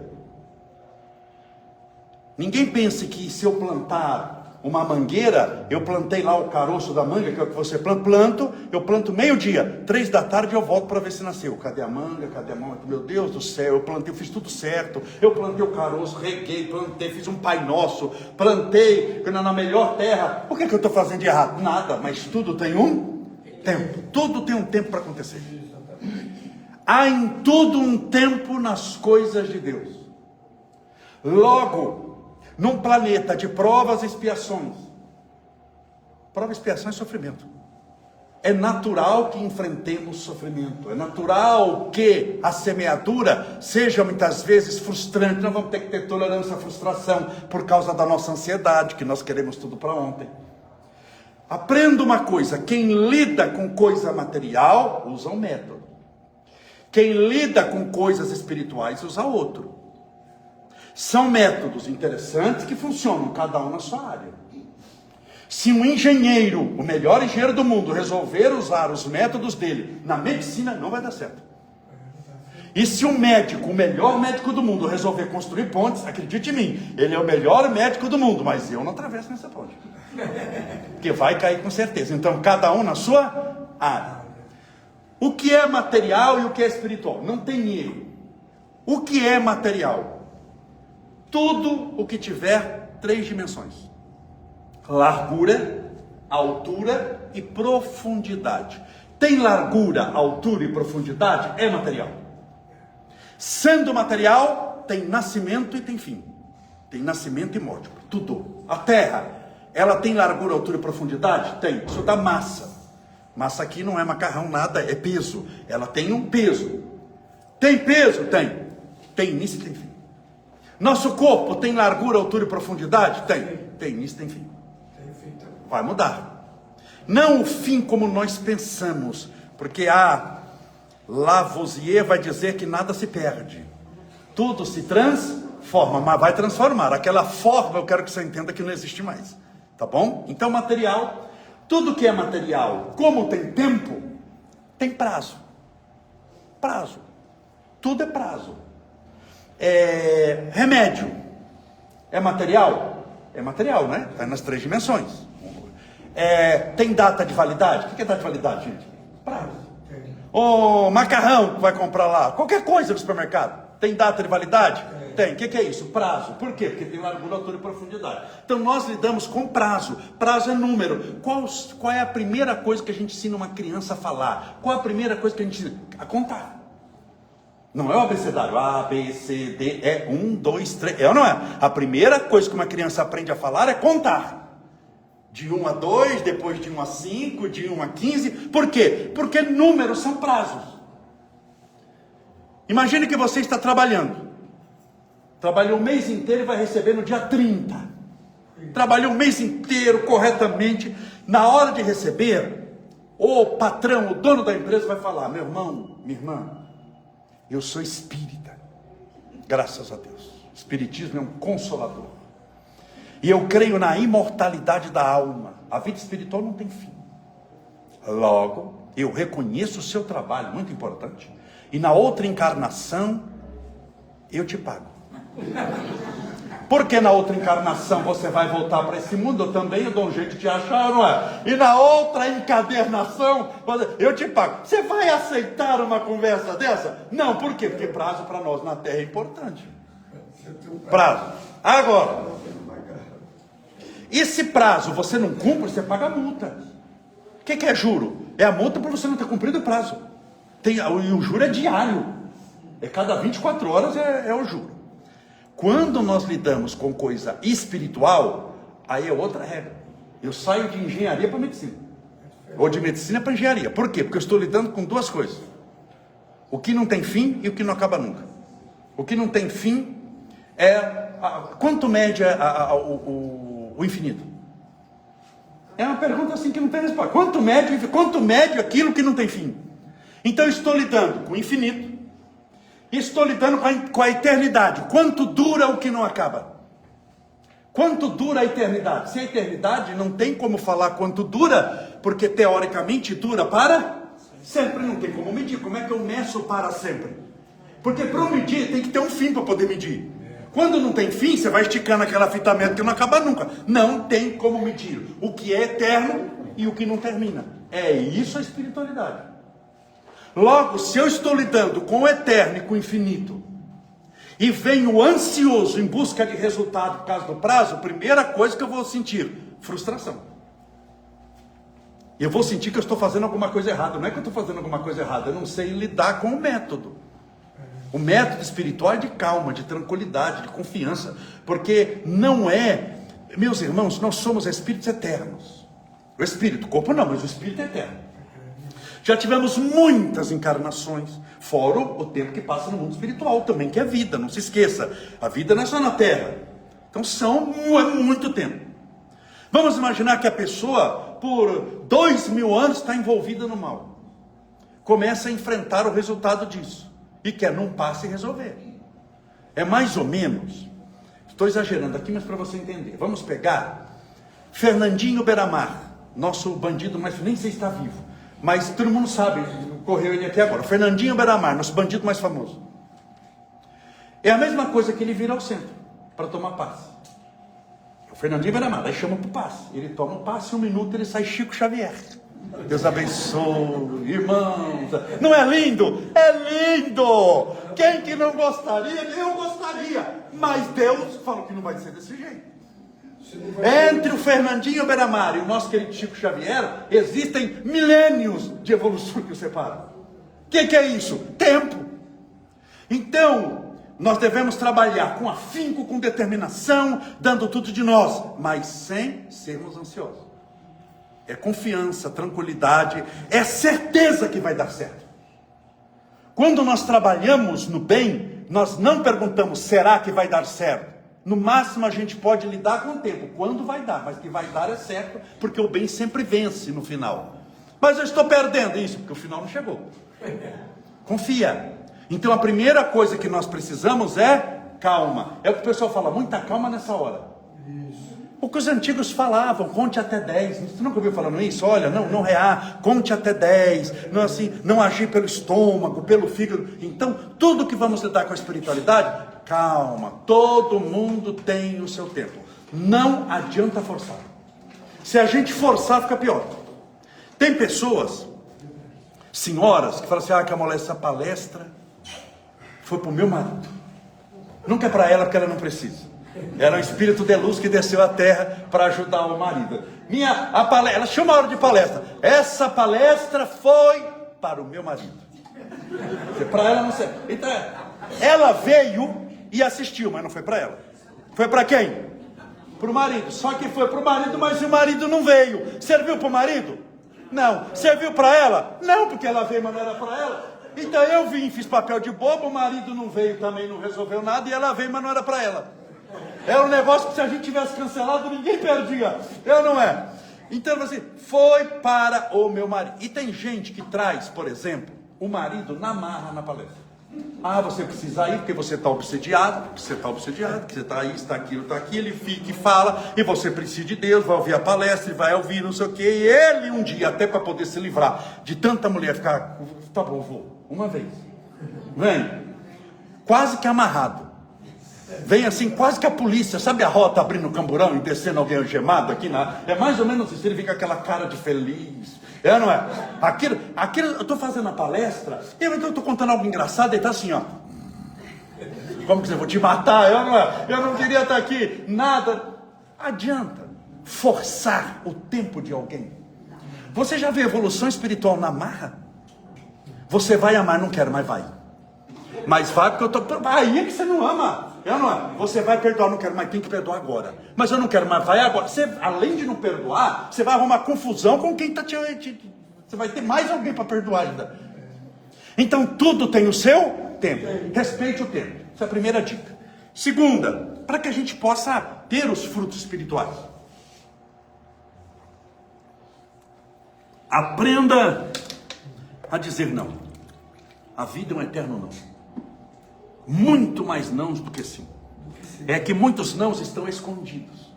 Ninguém pense que se eu plantar uma mangueira, eu plantei lá o caroço da manga, que é o que você planta, eu planto meio-dia, 3 da tarde eu volto para ver se nasceu. Cadê a manga? Cadê a manga? Meu Deus do céu, eu plantei, eu fiz tudo certo. Eu plantei o caroço, reguei, plantei, fiz um Pai Nosso, plantei na melhor terra. Por que eu estou fazendo de errado? Nada, mas tudo tem um Tempo. Tudo tem um tempo para acontecer. Há em tudo um tempo nas coisas de Deus. Logo, num planeta de provas e expiações, prova e expiação é sofrimento. É natural que enfrentemos sofrimento. É natural que a semeadura seja muitas vezes frustrante. Nós vamos ter que ter tolerância à frustração por causa da nossa ansiedade, que nós queremos tudo para ontem. Aprenda uma coisa: quem lida com coisa material usa um método. Quem lida com coisas espirituais usa outro. São métodos interessantes que funcionam, cada um na sua área. Se um engenheiro, o melhor engenheiro do mundo, resolver usar os métodos dele na medicina, não vai dar certo. E se um médico, o melhor médico do mundo, resolver construir pontes, acredite em mim, ele é o melhor médico do mundo, mas eu não atravesso nessa ponte. Porque vai cair com certeza. Então, cada um na sua área. O que é material e o que é espiritual? Não tem erro. O que é material? Tudo o que tiver 3 dimensões: largura, altura e profundidade. Tem largura, altura e profundidade? É material. Sendo material, tem nascimento e tem fim. Tem nascimento e morte. Tudo. A terra, ela tem largura, altura e profundidade? Tem. Isso dá massa. Massa aqui não é macarrão, nada, é peso. Ela tem um peso. Tem peso? Tem. Tem início e tem fim. Nosso corpo tem largura, altura e profundidade? Tem. Tem início e tem fim. Vai mudar. Não o fim como nós pensamos, porque Lavoisier vai dizer que nada se perde, tudo se transforma, mas vai transformar. Aquela forma, eu quero que você entenda que não existe mais, tá bom? Então, material, tudo que é material, como tem tempo, tem prazo. Prazo. Tudo é prazo. Remédio é material? É material, né? Está nas 3 dimensões. Tem data de validade? O que é data de validade, gente? Prazo. O macarrão que vai comprar lá, qualquer coisa no supermercado, tem data de validade? Tem. O que é isso? Prazo. Por quê? Porque tem largura, altura e profundidade. Então nós lidamos com prazo. Prazo é número. Qual é a primeira coisa que a gente ensina uma criança a falar? Qual é a primeira coisa que a gente ensina? A contar. Não é o abecedário, A, B, C, D, E, 1, 2, 3, é ou não é? A primeira coisa que uma criança aprende a falar é contar. De 1 a 2, depois de 1 a 5, de 1 a 15. Por quê? Porque números são prazos. Imagine que você está trabalhando. Trabalhou o mês inteiro e vai receber no dia 30. Trabalhou o mês inteiro corretamente. Na hora de receber, o patrão, o dono da empresa vai falar: meu irmão, minha irmã, eu sou espírita. Graças a Deus. O espiritismo é um consolador. E eu creio na imortalidade da alma. A vida espiritual não tem fim. Logo, eu reconheço o seu trabalho, muito importante. E na outra encarnação, eu te pago. Porque na outra encarnação você vai voltar para esse mundo, eu também dou um jeito de achar, não é? E na outra encadernação, eu te pago. Você vai aceitar uma conversa dessa? Não, por quê? Porque prazo para nós na Terra é importante. Prazo. Agora, esse prazo você não cumpre, você paga a multa. O que é juro? É a multa por você não ter cumprido o prazo. E o juro é diário. É cada 24 horas é o juro. Quando nós lidamos com coisa espiritual, aí é outra regra. Eu saio de engenharia para medicina. Ou de medicina para engenharia. Por quê? Porque eu estou lidando com 2 coisas. O que não tem fim e o que não acaba nunca. O que não tem fim quanto mede o infinito? É uma pergunta assim que não tem resposta. Quanto mede aquilo que não tem fim? Então eu estou lidando com o infinito. E estou lidando com a eternidade. Quanto dura o que não acaba? Quanto dura a eternidade? Se a eternidade não tem como falar quanto dura, porque teoricamente dura para sempre. Não tem como medir. Como é que eu meço para sempre? Porque para eu medir tem que ter um fim para poder medir. Quando não tem fim, você vai esticando aquela fita métrica que não acaba nunca. Não tem como medir o que é eterno e o que não termina. É isso a espiritualidade. Logo, se eu estou lidando com o eterno e com o infinito, e venho ansioso em busca de resultado por causa do prazo, a primeira coisa que eu vou sentir, frustração. eu vou sentir que eu estou fazendo alguma coisa errada. Não é que eu estou fazendo alguma coisa errada, eu não sei lidar com o método. O método espiritual é de calma, de tranquilidade, de confiança, porque não é, meus irmãos, nós somos espíritos eternos. O espírito, o corpo não, mas o espírito é eterno. Já tivemos muitas encarnações, fora o tempo que passa no mundo espiritual também, que é vida, não se esqueça. A vida não é só na Terra. Então é muito tempo. Vamos imaginar que a pessoa, por 2000 anos, está envolvida no mal. Começa a enfrentar o resultado disso. E quer num passe resolver. É mais ou menos, estou exagerando aqui, mas para você entender. Vamos pegar Fernandinho Beiramar, nosso bandido, mas nem sei se está vivo. Mas todo mundo sabe, correu ele aqui agora. Fernandinho Beiramar, nosso bandido mais famoso. É a mesma coisa que ele vir ao centro, para tomar passe. O Fernandinho Beiramar, aí chama para o passe. Ele toma o passe, 1 minuto ele sai Chico Xavier. Deus abençoe, irmãos. Não é lindo? É lindo! Quem que não gostaria? Eu gostaria. Mas Deus falou que não vai ser desse jeito. Entre o Fernandinho Beiramar e o nosso querido Chico Xavier, existem milênios de evolução que o separam. O que é isso? Tempo. Então, nós devemos trabalhar com afinco, com determinação, dando tudo de nós, mas sem sermos ansiosos. É confiança, tranquilidade, é certeza que vai dar certo. Quando nós trabalhamos no bem, nós não perguntamos, será que vai dar certo? No máximo a gente pode lidar com o tempo, quando vai dar, mas que vai dar é certo, porque o bem sempre vence no final. Mas eu estou perdendo isso, porque o final não chegou. Confia. Então a primeira coisa que nós precisamos é calma. É o que o pessoal fala, muita calma nessa hora. O que os antigos falavam, conte até 10. Você nunca ouviu falando isso? Olha, não rear, conte até 10. Não, assim, não agir pelo estômago, pelo fígado. Então, tudo que vamos lidar com a espiritualidade, calma. Todo mundo tem o seu tempo. Não adianta forçar. Se a gente forçar, fica pior. Tem pessoas, senhoras, que falam assim, que a mulher, essa palestra foi para o meu marido. Nunca é para ela, porque ela não precisa. Era um espírito de luz que desceu à terra para ajudar o marido. Ela chama a hora de palestra. Essa palestra foi para o meu marido. Para ela não sei. Então, ela veio e assistiu, mas não foi para ela. Foi para quem? Para o marido. Só que foi para o marido, mas o marido não veio. Serviu para o marido? Não. Serviu para ela? Não, porque ela veio, mas não era para ela. Então eu vim, fiz papel de bobo, o marido não veio, também não resolveu nada, e ela veio, mas não era para ela. É um negócio que se a gente tivesse cancelado, ninguém perdia. Não é? Então, assim, foi para o meu marido. E tem gente que traz, por exemplo, o marido na marra na palestra. Você precisa ir porque você está obsediado, que você está isso, está aquilo, está aqui. Ele fica e fala, e você precisa de Deus, vai ouvir a palestra, e vai ouvir não sei o quê. E ele um dia, até para poder se livrar de tanta mulher, ficar, tá bom, vou, uma vez. Vem, quase que amarrado. Vem assim, quase que a polícia, sabe a rota abrindo o camburão e descendo alguém algemado aqui é mais ou menos isso, ele fica com aquela cara de feliz, não é? Aquilo, eu estou fazendo a palestra, eu estou contando algo engraçado, ele está assim, ó. Como que eu vou te matar? Eu não queria estar aqui, nada. Adianta forçar o tempo de alguém. Você já vê evolução espiritual na marra? Você vai amar, não quero, mas vai. Mas vai porque eu estou... Aí é que você não ama. Não é? Você vai perdoar, não quero mais, tem que perdoar agora. Mas eu não quero mais, vai agora. Você, além de não perdoar, você vai arrumar confusão com quem está te... Você vai ter mais alguém para perdoar ainda. Então tudo tem o seu tempo. Respeite o tempo. Essa é a primeira dica. Segunda, para que a gente possa ter os frutos espirituais. Aprenda a dizer não. A vida é um eterno não. Muito mais nãos do que sim. É que muitos nãos estão escondidos.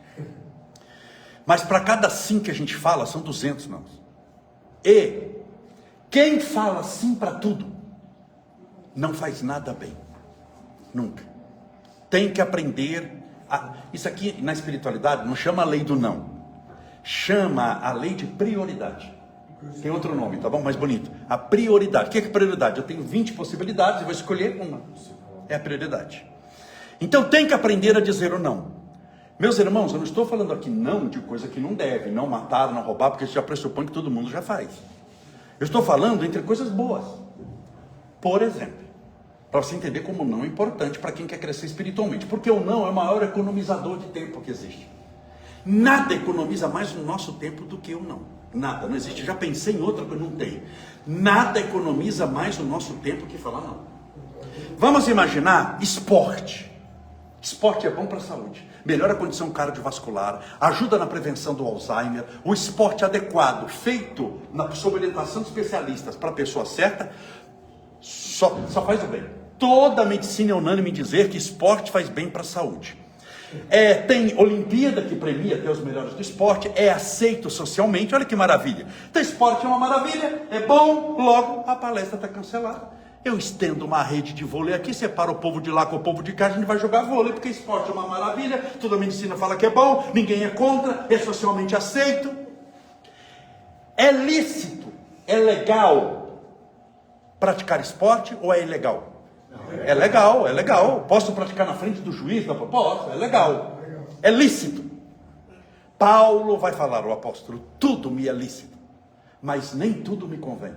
Mas para cada sim que a gente fala, são 200 nãos. E quem fala sim para tudo, não faz nada bem. Nunca. Tem que aprender. Isso aqui na espiritualidade não chama a lei do não. Chama a lei de prioridade. Tem outro nome, tá bom? Mais bonito. A prioridade. O que é prioridade? Eu tenho 20 possibilidades e vou escolher uma. É a prioridade. Então tem que aprender a dizer o não. Meus irmãos, eu não estou falando aqui não de coisa que não deve, não matar, não roubar, porque isso já pressupõe que todo mundo já faz. Eu estou falando entre coisas boas. Por exemplo, para você entender como não é importante para quem quer crescer espiritualmente, porque o não é o maior economizador de tempo que existe. Nada economiza mais o nosso tempo do que o não. Nada, não existe. Já pensei em outra coisa, não tem. Nada economiza mais o nosso tempo que falar não. Vamos imaginar esporte. Esporte é bom para a saúde. Melhora a condição cardiovascular, ajuda na prevenção do Alzheimer. O esporte adequado, feito sob orientação de especialistas para a pessoa certa, só faz o bem. Toda a medicina é unânime em dizer que esporte faz bem para a saúde. Tem Olimpíada que premia até os melhores do esporte, é aceito socialmente, olha que maravilha. Então esporte é uma maravilha, é bom, logo a palestra está cancelada. Eu estendo uma rede de vôlei aqui, separo o povo de lá com o povo de cá, a gente vai jogar vôlei, porque esporte é uma maravilha, toda a medicina fala que é bom, ninguém é contra, é socialmente aceito. É lícito, é legal praticar esporte ou é ilegal? É legal, é legal. Posso praticar na frente do juiz? Posso, é legal. É lícito. Paulo vai falar, o apóstolo, tudo me é lícito, mas nem tudo me convém.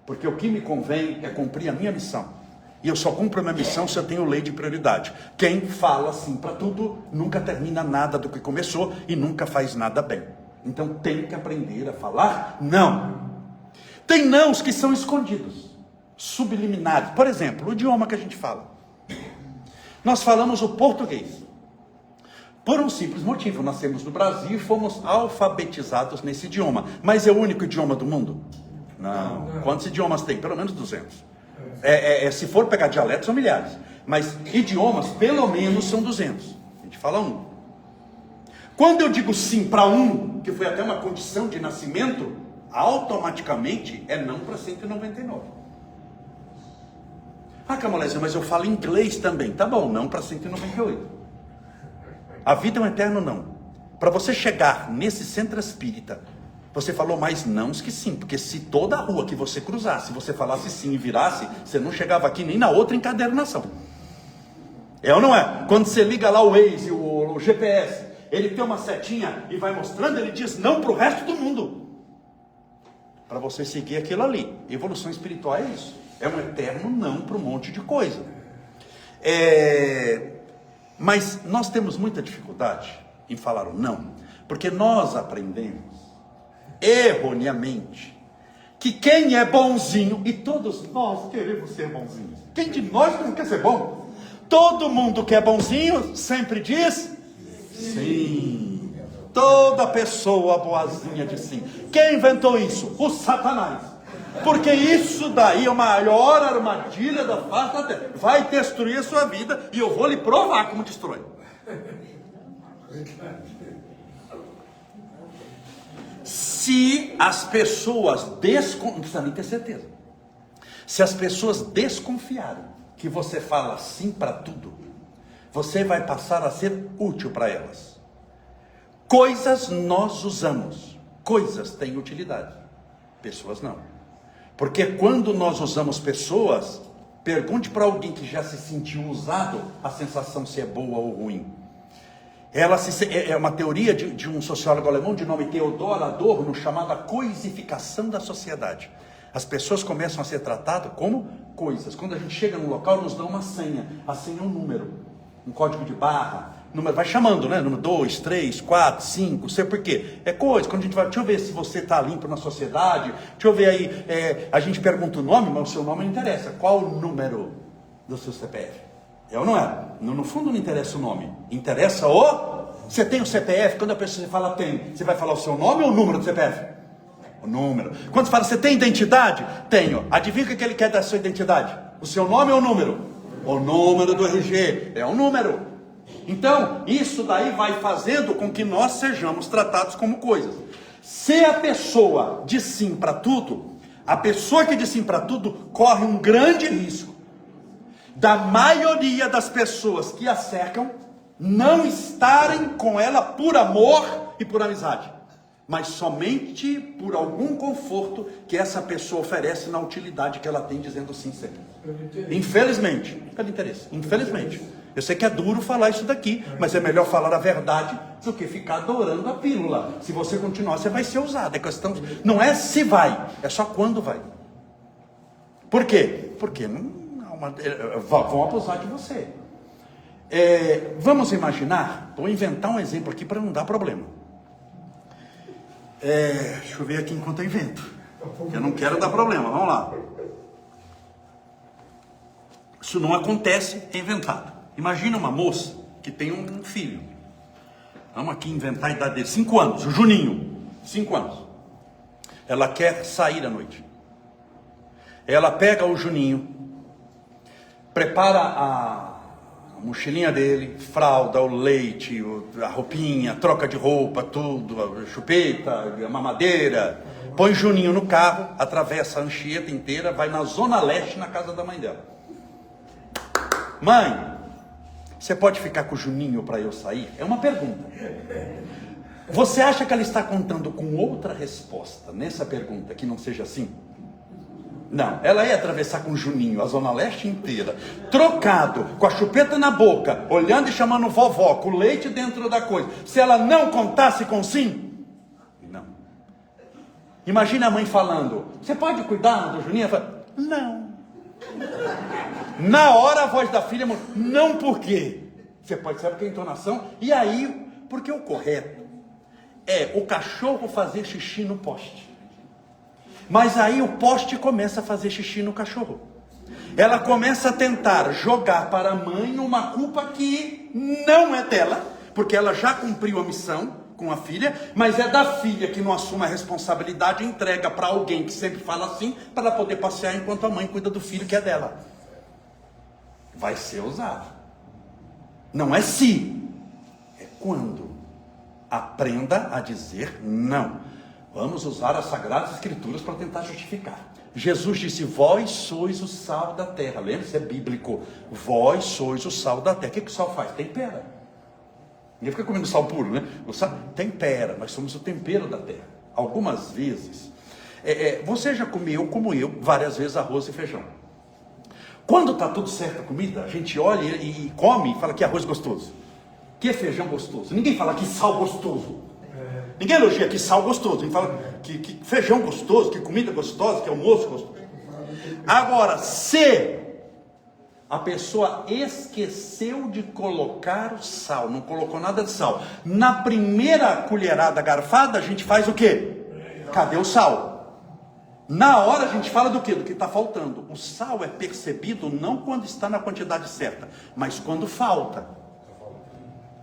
Porque o que me convém é cumprir a minha missão. E eu só cumpro a minha missão se eu tenho lei de prioridade. Quem fala sim para tudo, nunca termina nada do que começou e nunca faz nada bem. Então tem que aprender a falar não. Tem nãos que são escondidos, subliminares. Por exemplo, o idioma que a gente fala. Nós falamos o português. Por um simples motivo, nascemos no Brasil e fomos alfabetizados nesse idioma. Mas é o único idioma do mundo? Não. Quantos idiomas tem? Pelo menos 200. Se for pegar dialetos, são milhares. Mas idiomas, pelo menos, são 200. A gente fala um. Quando eu digo sim para um, que foi até uma condição de nascimento, automaticamente é não para 199. Ah, Camolese, mas eu falo inglês também. Tá bom, não para 198. A vida é um eterno não. Para você chegar nesse centro espírita, você falou mais nãos que sim, porque se toda a rua que você cruzasse, você falasse sim e virasse, você não chegava aqui nem na outra encadernação. É ou não é? Quando você liga lá o Waze, o GPS, ele tem uma setinha e vai mostrando, ele diz não para o resto do mundo. Para você seguir aquilo ali. Evolução espiritual é isso. É um eterno não para um monte de coisa. Mas nós temos muita dificuldade em falar o não, porque nós aprendemos erroneamente que quem é bonzinho, e todos nós queremos ser bonzinhos, quem de nós não quer ser bom? Todo mundo que é bonzinho sempre diz sim. Toda pessoa boazinha diz sim. Quem inventou isso? O Satanás. Porque isso daí é a maior armadilha da face da terra. Vai destruir a sua vida e eu vou lhe provar como destrói. Se as pessoas não precisa nem ter certeza. Se as pessoas desconfiarem que você fala sim para tudo, você vai passar a ser útil para elas. Coisas nós usamos. Coisas têm utilidade. Pessoas não. Porque quando nós usamos pessoas, pergunte para alguém que já se sentiu usado a sensação se é boa ou ruim. É uma teoria de um sociólogo alemão de nome Theodor Adorno, chamada coisificação da sociedade. As pessoas começam a ser tratadas como coisas. Quando a gente chega num local, nos dão uma senha. A senha é um número, um código de barra. Número, vai chamando, né? Número 2, 3, 4, 5, sei por quê. É coisa. Quando a gente vai, deixa eu ver se você está limpo na sociedade. Deixa eu ver aí, a gente pergunta o nome, mas o seu nome não interessa. Qual o número do seu CPF? É ou não é? No fundo não interessa o nome. Interessa você tem o CPF, quando a pessoa fala tem, você vai falar o seu nome ou o número do CPF? O número. Quando você fala, você tem identidade? Tenho. Adivinha o que ele quer da sua identidade? O seu nome ou o número? O número do RG. É o número. Então, isso daí vai fazendo com que nós sejamos tratados como coisas. Se a pessoa diz sim para tudo, a pessoa que diz sim para tudo corre um grande risco da maioria das pessoas que a cercam não estarem com ela por amor e por amizade, mas somente por algum conforto que essa pessoa oferece na utilidade que ela tem dizendo sim sempre. Infelizmente, pelo interesse, infelizmente. Eu sei que é duro falar isso daqui, mas é melhor falar a verdade do que ficar adorando a pílula. Se você continuar, você vai ser usado. É questão, não é se vai, é só quando vai. Por quê? Porque vão abusar de você. Vamos imaginar, vou inventar um exemplo aqui para não dar problema. Deixa eu ver aqui enquanto eu invento. Eu não quero dar problema, vamos lá. Isso não acontece, é inventado. Imagina uma moça que tem um filho. Vamos aqui inventar a idade dele, 5 anos, o Juninho, 5 anos. Ela quer sair à noite. Ela pega o Juninho, prepara a mochilinha dele, fralda, o leite, a roupinha, troca de roupa, tudo, a chupeta, a mamadeira, põe Juninho no carro, atravessa a Anchieta inteira, vai na Zona Leste, na casa da mãe dela. Mãe, você pode ficar com o Juninho para eu sair? É uma pergunta. Você acha que ela está contando com outra resposta nessa pergunta que não seja assim? Não, ela ia atravessar com o Juninho a Zona Leste inteira, trocado, com a chupeta na boca, olhando e chamando vovó, com o leite dentro da coisa. Se ela não contasse com sim? Não. Imagina a mãe falando, você pode cuidar do Juninho? Ela fala, não. Na hora a voz da filha, não por quê? Você pode saber que é a entonação. E aí, porque o correto é o cachorro fazer xixi no poste. Mas aí o poste começa a fazer xixi no cachorro. Ela começa a tentar jogar para a mãe uma culpa que não é dela, porque ela já cumpriu a missão com a filha, mas é da filha que não assume a responsabilidade e entrega para alguém que sempre fala assim, para ela poder passear enquanto a mãe cuida do filho que é dela. Vai ser usado. Não é se, é quando. Aprenda a dizer não. Vamos usar as Sagradas Escrituras para tentar justificar. Jesus disse, vós sois o sal da terra. Lembra? Isso é bíblico. Vós sois o sal da terra. O que o sal faz? Tempera. Ninguém fica comendo sal puro, né? O sal tempera. Nós somos o tempero da terra. Algumas vezes, você já comeu, como eu, várias vezes arroz e feijão. Quando está tudo certo a comida, a gente olha e come e fala que arroz gostoso. Que feijão gostoso. Ninguém fala que sal gostoso. Ninguém elogia que sal gostoso. Ninguém fala que feijão gostoso, que comida gostosa, que almoço gostoso. Agora, se a pessoa esqueceu de colocar o sal, não colocou nada de sal, na primeira colherada garfada, a gente faz o quê? Cadê o sal? Na hora a gente fala do quê? Do que está faltando. O sal é percebido não quando está na quantidade certa, mas quando falta.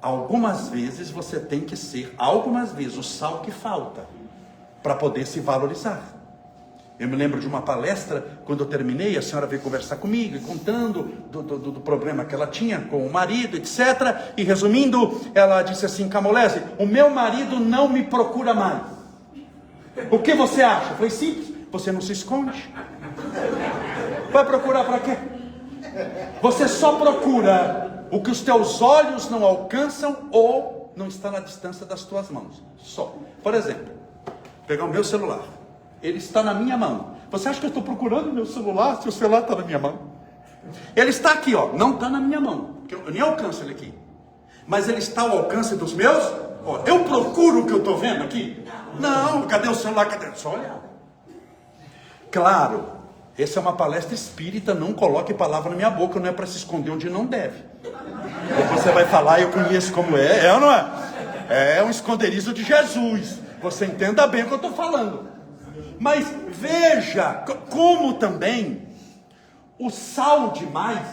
Algumas vezes você tem que ser, algumas vezes, o sal que falta, para poder se valorizar. Eu me lembro de uma palestra, quando eu terminei, a senhora veio conversar comigo, contando do problema que ela tinha com o marido, etc. E resumindo, ela disse assim, Camolese, o meu marido não me procura mais. O que você acha? Eu falei, simples, você não se esconde. Vai procurar para quê? Você só procura o que os teus olhos não alcançam ou não está na distância das tuas mãos. Só. Por exemplo, pegar o meu celular. Ele está na minha mão. Você acha que eu estou procurando o meu celular se o celular está na minha mão? Ele está aqui, ó. Não está na minha mão. Porque eu nem alcanço ele aqui. Mas ele está ao alcance dos meus? Ó, eu procuro o que eu estou vendo aqui? Não. Cadê o celular? Cadê? Só olhar. Claro. Essa é uma palestra espírita, não coloque palavra na minha boca, não é para se esconder onde não deve. Você vai falar, eu conheço como é ou não é? É um esconderijo de Jesus. Você entenda bem o que eu estou falando. Mas veja como também o sal demais,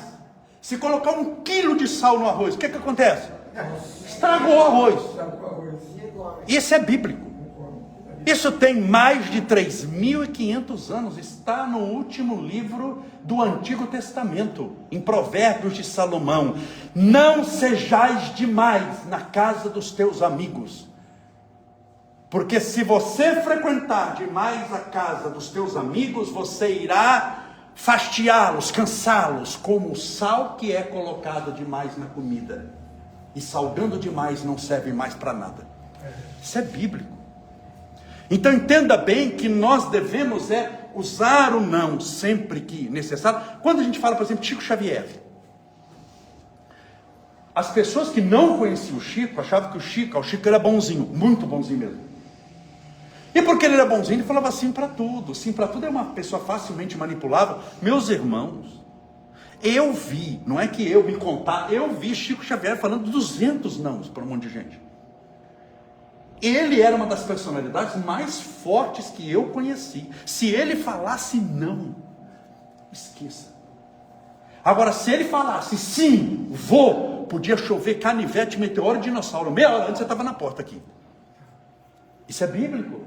se colocar 1 quilo de sal no arroz, o que acontece? Estragou o arroz. Isso é bíblico. Isso tem mais de 3.500 anos, está no último livro do Antigo Testamento, em Provérbios de Salomão. Não sejais demais na casa dos teus amigos, porque se você frequentar demais a casa dos teus amigos, você irá fastiá-los, cansá-los, como o sal que é colocado demais na comida, e salgando demais não serve mais para nada. Isso é bíblico. Então entenda bem que nós devemos usar o não sempre que necessário. Quando a gente fala, por exemplo, Chico Xavier, As pessoas que não conheciam o Chico achavam que o Chico era bonzinho, muito bonzinho mesmo. E porque ele era bonzinho, ele falava sim para tudo. Sim para tudo é uma pessoa facilmente manipulável. Meus irmãos, eu vi, não é que eu me contar, eu vi Chico Xavier falando 200 nãos para um monte de gente. Ele era uma das personalidades mais fortes que eu conheci. Se ele falasse não, esqueça. Agora, se ele falasse sim, vou, podia chover canivete, meteoro e dinossauro. Meia hora antes você estava na porta aqui. Isso é bíblico.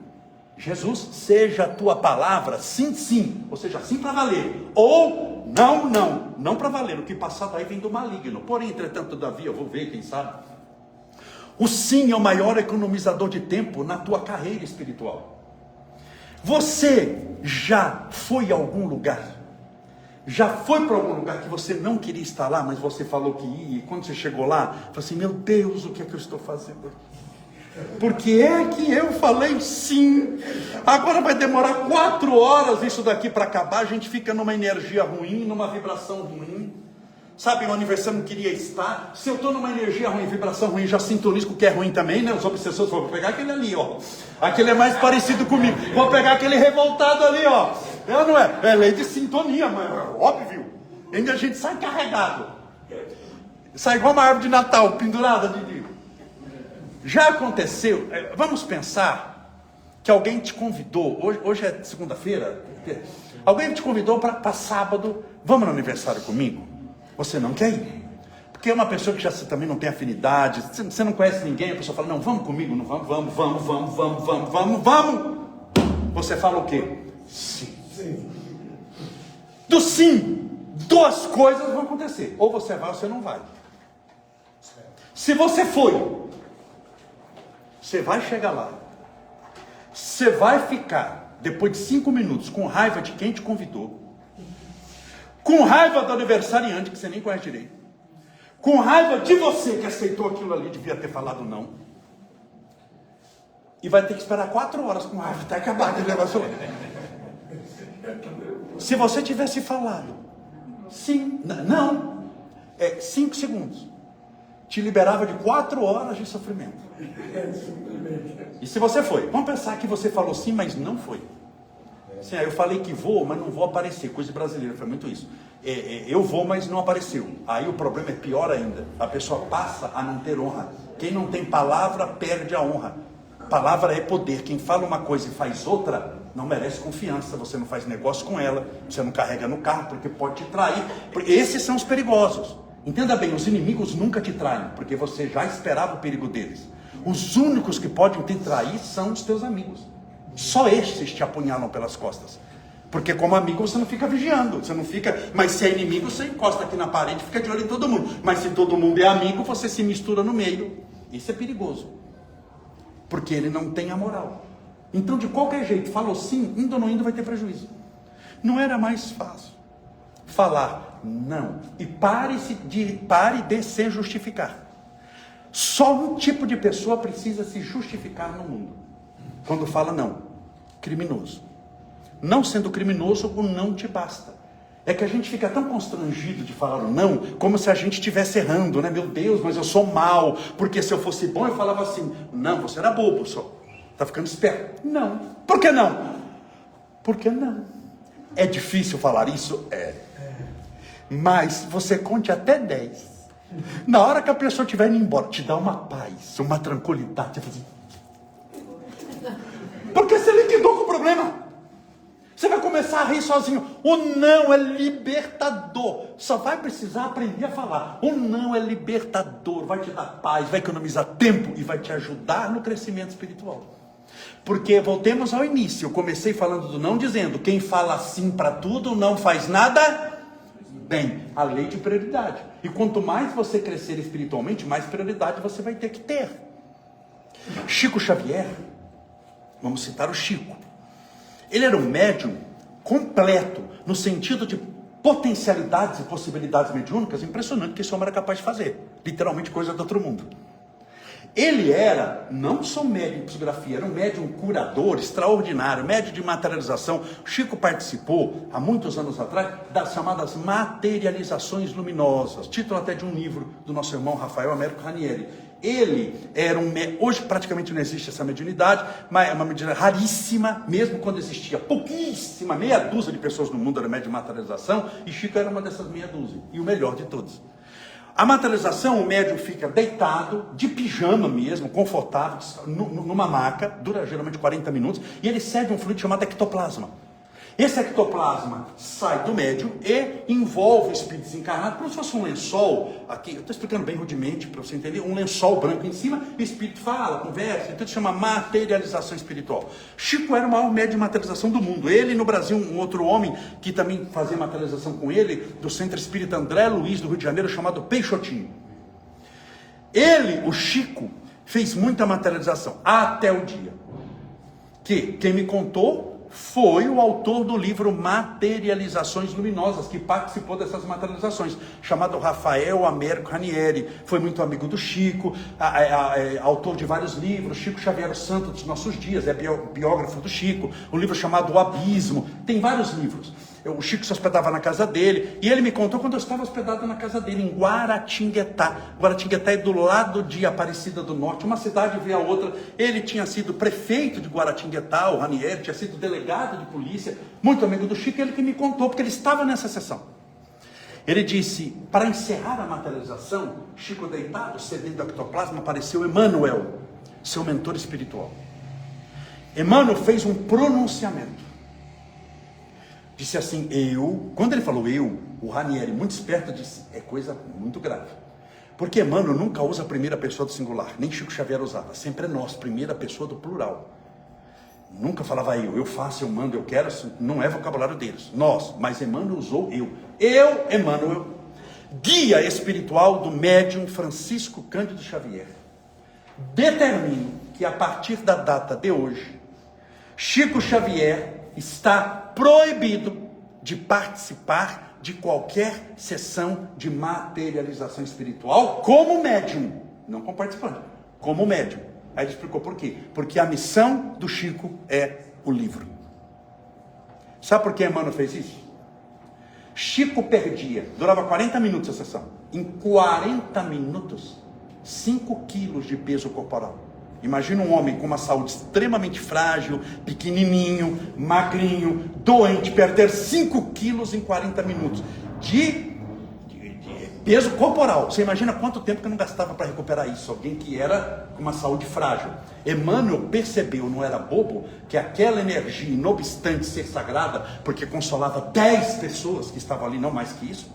Jesus, seja a tua palavra sim, sim, ou seja, sim para valer, ou não, não, não para valer. O que passar daí vem do maligno. Porém, entretanto, todavia, eu vou ver, quem sabe. O sim é o maior economizador de tempo na tua carreira espiritual. Você já foi a algum lugar? Já foi para algum lugar que você não queria estar lá, mas você falou que ia, e quando você chegou lá, falou assim, meu Deus, o que é que eu estou fazendo aqui? Porque é que eu falei sim. Agora vai demorar 4 horas isso daqui para acabar. A gente fica numa energia ruim, numa vibração ruim. Sabe, o aniversário não queria estar. Se eu estou numa energia ruim, vibração ruim, já sintonizo com o que é ruim também, né? Os obsessores vão pegar aquele ali, ó. Aquele é mais parecido comigo. Vou pegar aquele revoltado ali, ó. Não é? É lei de sintonia, mas é óbvio. Ainda a gente sai carregado. Sai igual uma árvore de Natal, pendurada de... Já aconteceu, vamos pensar que alguém te convidou, hoje é segunda-feira, alguém te convidou para sábado, vamos no aniversário comigo? Você não quer ir? Porque é uma pessoa que já também não tem afinidade, você não conhece ninguém, a pessoa fala, não, vamos comigo, não vamos. Você fala o quê? Sim. Do sim, 2 coisas vão acontecer, ou você vai ou você não vai. Se você foi, você vai chegar lá, você vai ficar, depois de 5 minutos, com raiva de quem te convidou, com raiva do aniversariante, que você nem conhece direito, com raiva de você que aceitou aquilo ali, devia ter falado não, e vai ter que esperar 4 horas com raiva, até acabar aquele negócio lá. Se você tivesse falado sim, não, 5 segundos, te liberava de 4 horas de sofrimento. E se você foi, vamos pensar que você falou sim, mas não foi. Sim, eu falei que vou, mas não vou aparecer. Coisa brasileira, foi muito isso. Eu vou, mas não apareceu. Aí o problema é pior ainda. A pessoa passa a não ter honra. Quem não tem palavra perde a honra. Palavra é poder. Quem fala uma coisa e faz outra não merece confiança. Você não faz negócio com ela, você não carrega no carro porque pode te trair. Esses são os perigosos. Entenda bem, os inimigos nunca te traem, porque você já esperava o perigo deles. Os únicos que podem te trair são os teus amigos. Só estes te apunhalam pelas costas. Porque como amigo você não fica vigiando, você não fica... Mas se é inimigo, você encosta aqui na parede e fica de olho em todo mundo. Mas se todo mundo é amigo, você se mistura no meio. Isso é perigoso. Porque ele não tem a moral. Então, de qualquer jeito, falou sim, indo ou não indo vai ter prejuízo. Não era mais fácil falar não. E pare de se justificar. Só um tipo de pessoa precisa se justificar no mundo. Quando fala não. Criminoso. Não sendo criminoso, o não te basta. É que a gente fica tão constrangido de falar o não, como se a gente estivesse errando, né? Meu Deus, mas eu sou mal, porque se eu fosse bom eu falava assim, não, você era bobo só. Tá ficando esperto. Não. Por que não? Porque não. É difícil falar isso? É. Mas você conte até 10. Na hora que a pessoa estiver indo embora, te dá uma paz, uma tranquilidade. Porque você liquidou com o problema. Você vai começar a rir sozinho. O não é libertador. Só vai precisar aprender a falar. O não é libertador. Vai te dar paz, vai economizar tempo e vai te ajudar no crescimento espiritual. Porque voltemos ao início. Eu comecei falando do não, dizendo: quem fala sim para tudo não faz nada bem. A lei de prioridade. E quanto mais você crescer espiritualmente, mais prioridade você vai ter que ter. Chico Xavier, vamos citar o Chico. Ele era um médium completo, no sentido de potencialidades e possibilidades mediúnicas impressionante que esse homem era capaz de fazer. Literalmente coisa do outro mundo. Ele era não só médium de psicografia, era um médium curador extraordinário, médium de materialização. Chico participou, há muitos anos atrás, das chamadas materializações luminosas, título até de um livro do nosso irmão Rafael Américo Ranieri. Ele era hoje praticamente não existe essa mediunidade, mas é uma mediunidade raríssima, mesmo quando existia pouquíssima, meia dúzia de pessoas no mundo era médium de materialização, e Chico era uma dessas meia dúzia, e o melhor de todos. A materialização, o médium fica deitado, de pijama mesmo, confortável, numa maca, dura geralmente 40 minutos, e ele cede um fluido chamado ectoplasma. Esse ectoplasma sai do médium e envolve o espírito desencarnado, como se fosse um lençol, aqui, eu estou explicando bem rudimente para você entender, um lençol branco em cima, e o espírito fala, conversa, então isso chama materialização espiritual. Chico era o maior médium de materialização do mundo. Ele, no Brasil, um outro homem que também fazia materialização com ele, do Centro Espírita André Luiz, do Rio de Janeiro, chamado Peixotinho. Ele, o Chico, fez muita materialização, até o dia que quem me contou foi o autor do livro Materializações Luminosas, que participou dessas materializações, chamado Rafael Américo Ranieri. Foi muito amigo do Chico, autor de vários livros. Chico Xavier, o santo dos nossos dias, é biógrafo do Chico. Um livro chamado O Abismo, tem vários livros. O Chico se hospedava na casa dele, e ele me contou quando eu estava hospedado na casa dele, em Guaratinguetá. Guaratinguetá é do lado de Aparecida do Norte, uma cidade vê a outra. Ele tinha sido prefeito de Guaratinguetá, o Ranieri, tinha sido delegado de polícia, muito amigo do Chico, ele que me contou, porque ele estava nessa sessão. Ele disse, para encerrar a materialização, Chico deitado, cedendo o ectoplasma, apareceu Emmanuel, seu mentor espiritual. Emmanuel fez um pronunciamento. Disse assim, quando ele falou o Ranieri, muito esperto, disse, é coisa muito grave. Porque Emmanuel nunca usa a primeira pessoa do singular, nem Chico Xavier usava, sempre é nós, primeira pessoa do plural. Nunca falava eu faço, eu mando, eu quero, não é vocabulário deles, nós, mas Emmanuel usou eu, Emmanuel, guia espiritual do médium Francisco Cândido Xavier. Determino que a partir da data de hoje, Chico Xavier está proibido de participar de qualquer sessão de materialização espiritual como médium, não como participante, como médium. Aí ele explicou por quê? Porque a missão do Chico é o livro. Sabe por que Emmanuel fez isso? Chico perdia, durava 40 minutos a sessão, em 40 minutos, 5 quilos de peso corporal. Imagina um homem com uma saúde extremamente frágil, pequenininho, magrinho, doente, perder 5 quilos em 40 minutos de peso corporal. Você imagina quanto tempo que não gastava para recuperar isso? Alguém que era com uma saúde frágil. Emmanuel percebeu, não era bobo, que aquela energia, não obstante ser sagrada, porque consolava 10 pessoas que estavam ali, não mais que isso,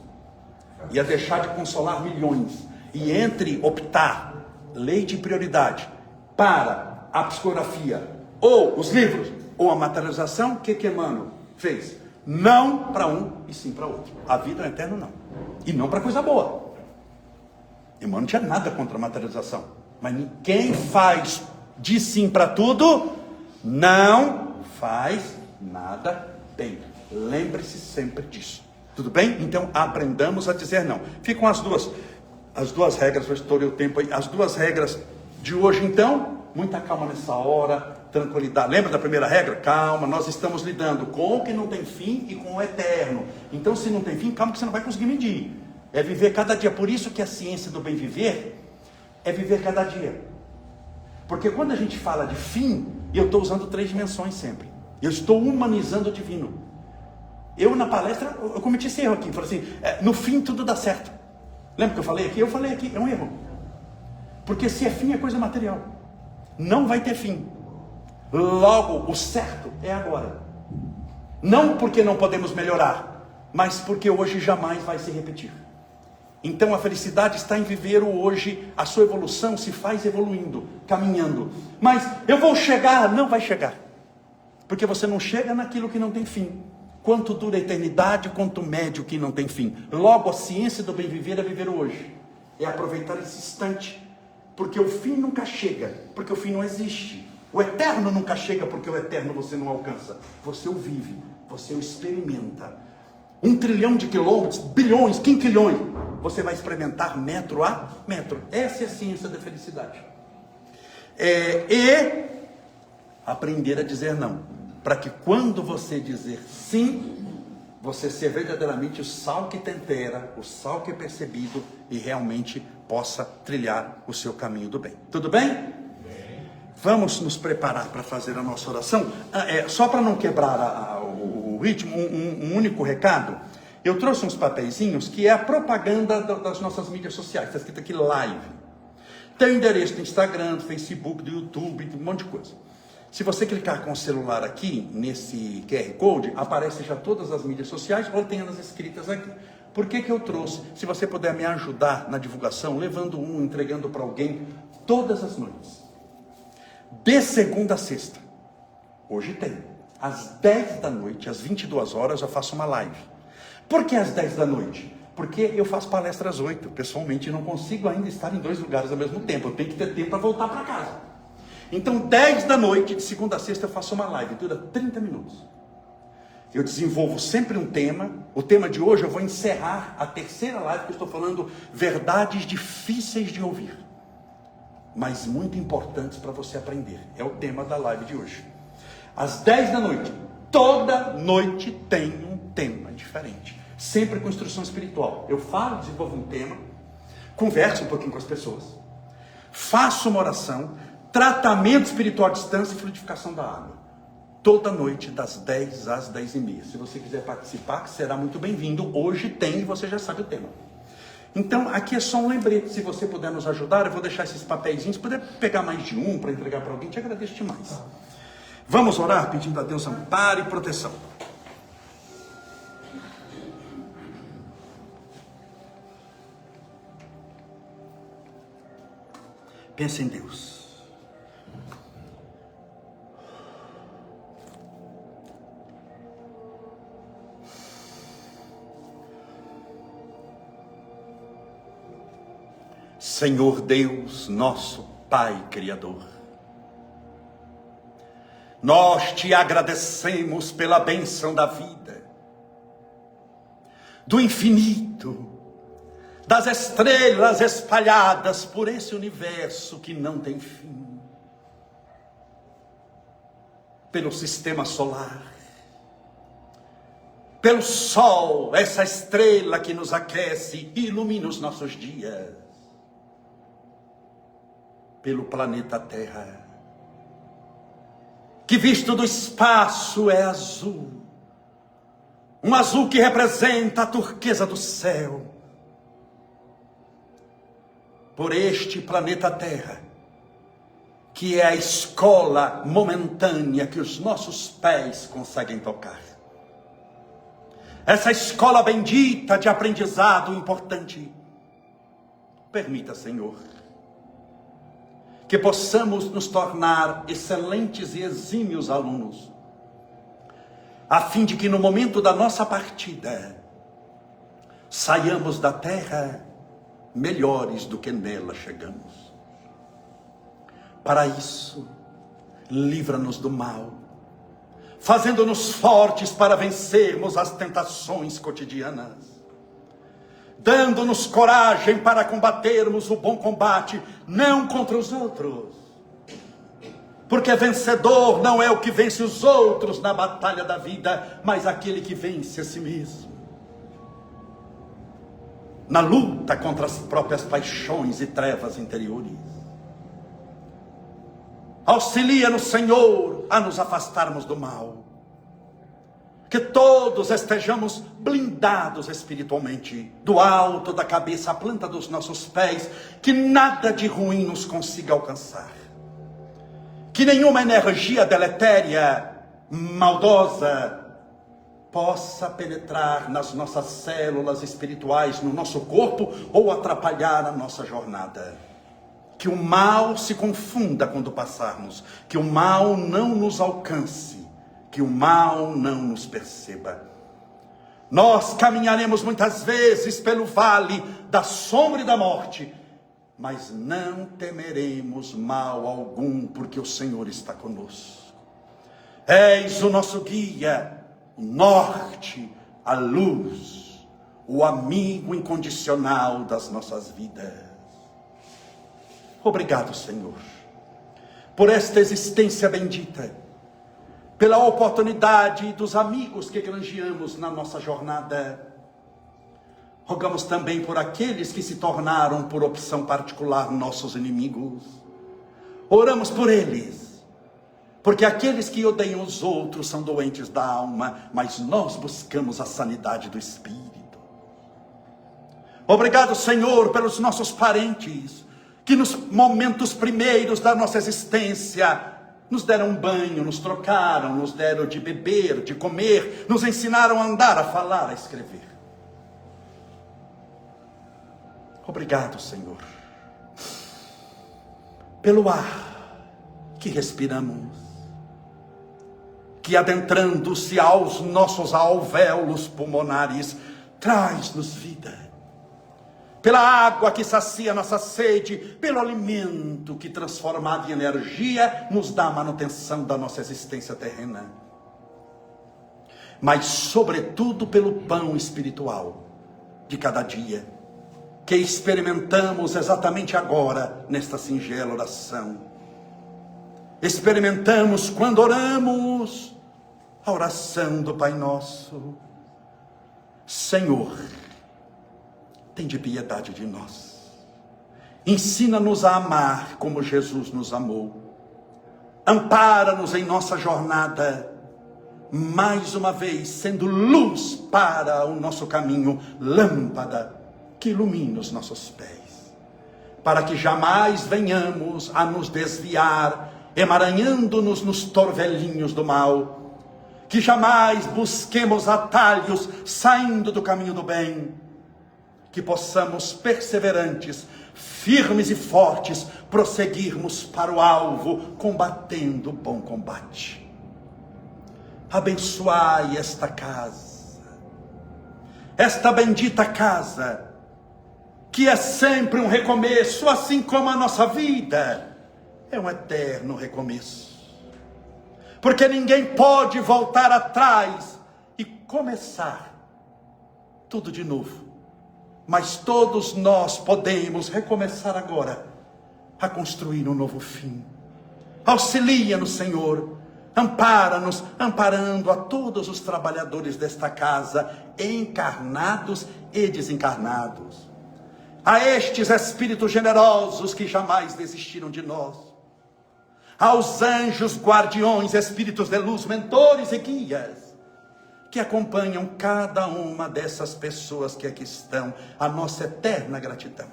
ia deixar de consolar milhões. E entre optar, lei de prioridade, para a psicografia, ou os livros, ou a materialização, o que Emmanuel fez? Não para um e sim para outro. A vida é eterna não. E não para coisa boa. Emmanuel não tinha nada contra a materialização. Mas quem faz de sim para tudo, não faz nada bem. Lembre-se sempre disso. Tudo bem? Então aprendamos a dizer não. Ficam as duas regras, eu estourei o tempo aí, as duas regras de hoje então, muita calma nessa hora, tranquilidade. Lembra da primeira regra? Calma, nós estamos lidando com o que não tem fim e com o eterno. Então se não tem fim, calma que você não vai conseguir medir. É viver cada dia. Por isso que a ciência do bem viver é viver cada dia. Porque quando a gente fala de fim, eu estou usando 3 dimensões sempre. Eu estou humanizando o divino. Eu na palestra, eu cometi esse erro aqui. Falei assim, no fim tudo dá certo. Lembra que eu falei aqui? Eu falei aqui, é um erro. Porque se é fim é coisa material. Não vai ter fim. Logo, o certo é agora. Não porque não podemos melhorar, mas porque hoje jamais vai se repetir. Então a felicidade está em viver o hoje. A sua evolução se faz evoluindo, caminhando. Mas eu vou chegar, não vai chegar. Porque você não chega naquilo que não tem fim. Quanto dura a eternidade, quanto médio que não tem fim. Logo, a ciência do bem viver é viver o hoje. É aproveitar esse instante. Porque o fim nunca chega, porque o fim não existe. O eterno nunca chega, porque o eterno você não alcança. Você o vive, você o experimenta. 1 trilhão de quilômetros, bilhões, quinquilhões. Você vai experimentar metro a metro. Essa é a ciência da felicidade. E aprender a dizer não, para que quando você dizer sim, você ser verdadeiramente o sal que tempera, o sal que é percebido e realmente possa trilhar o seu caminho do bem. Tudo bem? Vamos nos preparar para fazer a nossa oração. Só para não quebrar o ritmo, um único recado. Eu trouxe uns papeizinhos que é a propaganda das nossas mídias sociais. Está escrito aqui live. Tem o endereço do Instagram, do Facebook, do YouTube, um monte de coisa. Se você clicar com o celular aqui, nesse QR Code, aparece já todas as mídias sociais, ou tem elas escritas aqui. Por que eu trouxe? Se você puder me ajudar na divulgação, levando entregando para alguém, todas as noites. De segunda a sexta. Hoje tem. Às 10 da noite, às 22 horas, eu faço uma live. Por que às 10 da noite? Porque eu faço palestra às 8. Pessoalmente, não consigo ainda estar em 2 lugares ao mesmo tempo. Eu tenho que ter tempo para voltar para casa. Então, 10 da noite, de segunda a sexta, eu faço uma live, dura 30 minutos. Eu desenvolvo sempre um tema. O tema de hoje, eu vou encerrar a terceira live, que eu estou falando verdades difíceis de ouvir, mas muito importantes para você aprender. É o tema da live de hoje. Às 10 da noite, toda noite tem um tema diferente. Sempre com instrução espiritual. Eu falo, desenvolvo um tema, converso um pouquinho com as pessoas, faço uma oração, tratamento espiritual à distância e fluidificação da água. Toda noite, das 10 às 10h30. Se você quiser participar, será muito bem-vindo. Hoje tem e você já sabe o tema. Então, aqui é só um lembrete. Se você puder nos ajudar, eu vou deixar esses papeizinhos. Se puder pegar mais de um para entregar para alguém, te agradeço demais. Vamos orar pedindo a Deus amparo e proteção. Pensa em Deus. Senhor Deus, nosso Pai Criador, nós te agradecemos pela bênção da vida, do infinito, das estrelas espalhadas por esse universo que não tem fim, pelo sistema solar, pelo sol, essa estrela que nos aquece e ilumina os nossos dias, pelo planeta Terra, que visto do espaço é azul, um azul que representa a turquesa do céu, por este planeta Terra, que é a escola momentânea que os nossos pés conseguem tocar. Essa escola bendita de aprendizado importante. Permita, Senhor, que possamos nos tornar excelentes e exímios alunos, a fim de que no momento da nossa partida, saiamos da terra melhores do que nela chegamos. Para isso, livra-nos do mal, fazendo-nos fortes para vencermos as tentações cotidianas, dando-nos coragem para combatermos o bom combate, não contra os outros, porque vencedor não é o que vence os outros na batalha da vida, mas aquele que vence a si mesmo, na luta contra as próprias paixões e trevas interiores. Auxilia-nos, Senhor, a nos afastarmos do mal, que todos estejamos blindados espiritualmente, do alto da cabeça à planta dos nossos pés, que nada de ruim nos consiga alcançar, que nenhuma energia deletéria, maldosa, possa penetrar nas nossas células espirituais, no nosso corpo, ou atrapalhar a nossa jornada. Que o mal se confunda quando passarmos, que o mal não nos alcance, que o mal não nos perceba. Nós caminharemos muitas vezes pelo vale da sombra e da morte, mas não temeremos mal algum, porque o Senhor está conosco. És o nosso guia, o norte, a luz, o amigo incondicional das nossas vidas. Obrigado, Senhor, por esta existência bendita, pela oportunidade dos amigos que granjeamos na nossa jornada. Rogamos também por aqueles que se tornaram, por opção particular, nossos inimigos. Oramos por eles, porque aqueles que odeiam os outros são doentes da alma, mas nós buscamos a sanidade do espírito. Obrigado, Senhor, pelos nossos parentes, que nos momentos primeiros da nossa existência nos deram um banho, nos trocaram, nos deram de beber, de comer, nos ensinaram a andar, a falar, a escrever. Obrigado, Senhor, pelo ar que respiramos, que adentrando-se aos nossos alvéolos pulmonares, traz-nos vida. Pela água que sacia nossa sede, pelo alimento que, transformado em energia, nos dá a manutenção da nossa existência terrena. Mas, sobretudo, pelo pão espiritual de cada dia, que experimentamos exatamente agora, nesta singela oração. Experimentamos quando oramos a oração do Pai Nosso. Senhor, tende piedade de nós. Ensina-nos a amar como Jesus nos amou. Ampara-nos em nossa jornada, mais uma vez sendo luz para o nosso caminho, lâmpada que ilumina os nossos pés, para que jamais venhamos a nos desviar, emaranhando-nos nos torvelinhos do mal, que jamais busquemos atalhos saindo do caminho do bem, que possamos perseverantes, firmes e fortes, prosseguirmos para o alvo, combatendo o bom combate. Abençoai esta casa, esta bendita casa, que é sempre um recomeço, assim como a nossa vida é um eterno recomeço. Porque ninguém pode voltar atrás e começar tudo de novo. Mas todos nós podemos recomeçar agora a construir um novo fim. Auxilia-nos, Senhor. Ampara-nos, amparando a todos os trabalhadores desta casa, encarnados e desencarnados. A estes espíritos generosos que jamais desistiram de nós. Aos anjos guardiões, espíritos de luz, mentores e guias, que acompanham cada uma dessas pessoas que aqui estão, a nossa eterna gratidão.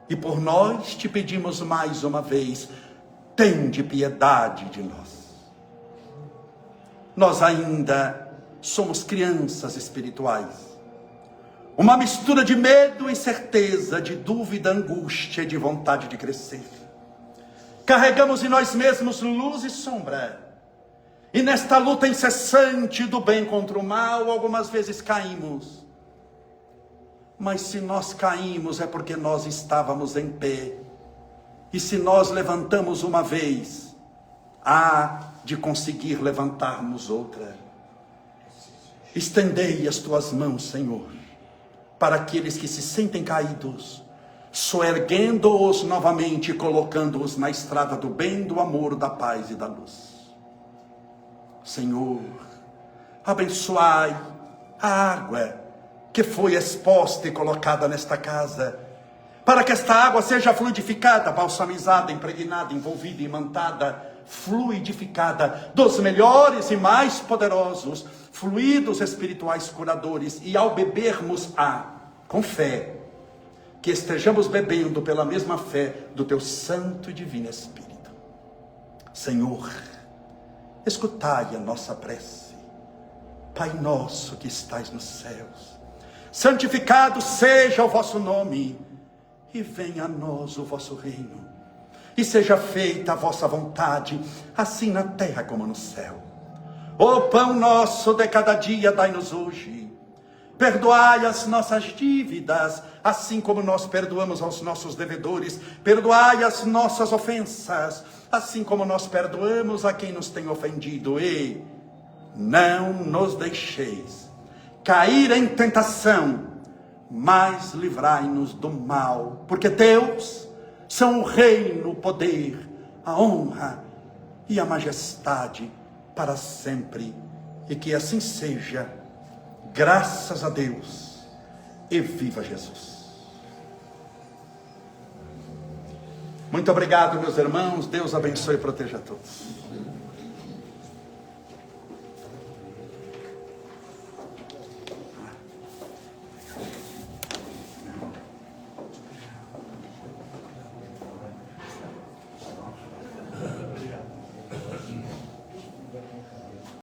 E por nós te pedimos mais uma vez, tende piedade de nós. Nós ainda somos crianças espirituais. Uma mistura de medo e certeza, de dúvida, angústia e de vontade de crescer. Carregamos em nós mesmos luz e sombra. E nesta luta incessante do bem contra o mal, algumas vezes caímos. Mas se nós caímos é porque nós estávamos em pé. E se nós levantamos uma vez, há de conseguir levantarmos outra. Estendei as tuas mãos, Senhor, para aqueles que se sentem caídos, soerguendo-os novamente e colocando-os na estrada do bem, do amor, da paz e da luz. Senhor, abençoai a água que foi exposta e colocada nesta casa, para que esta água seja fluidificada, balsamizada, impregnada, envolvida, imantada, fluidificada dos melhores e mais poderosos fluidos espirituais curadores, e ao bebermos com fé, que estejamos bebendo pela mesma fé do teu santo e divino Espírito. Senhor, escutai a nossa prece. Pai nosso que estais nos céus, santificado seja o vosso nome, e venha a nós o vosso reino, e seja feita a vossa vontade, assim na terra como no céu. O pão nosso de cada dia dai-nos hoje. Perdoai as nossas dívidas, assim como nós perdoamos aos nossos devedores. Perdoai as nossas ofensas, assim como nós perdoamos a quem nos tem ofendido. E não nos deixeis cair em tentação, mas livrai-nos do mal. Porque teus são o reino, o poder, a honra e a majestade para sempre. E que assim seja, graças a Deus, e viva Jesus. Muito obrigado, meus irmãos. Deus abençoe e proteja a todos.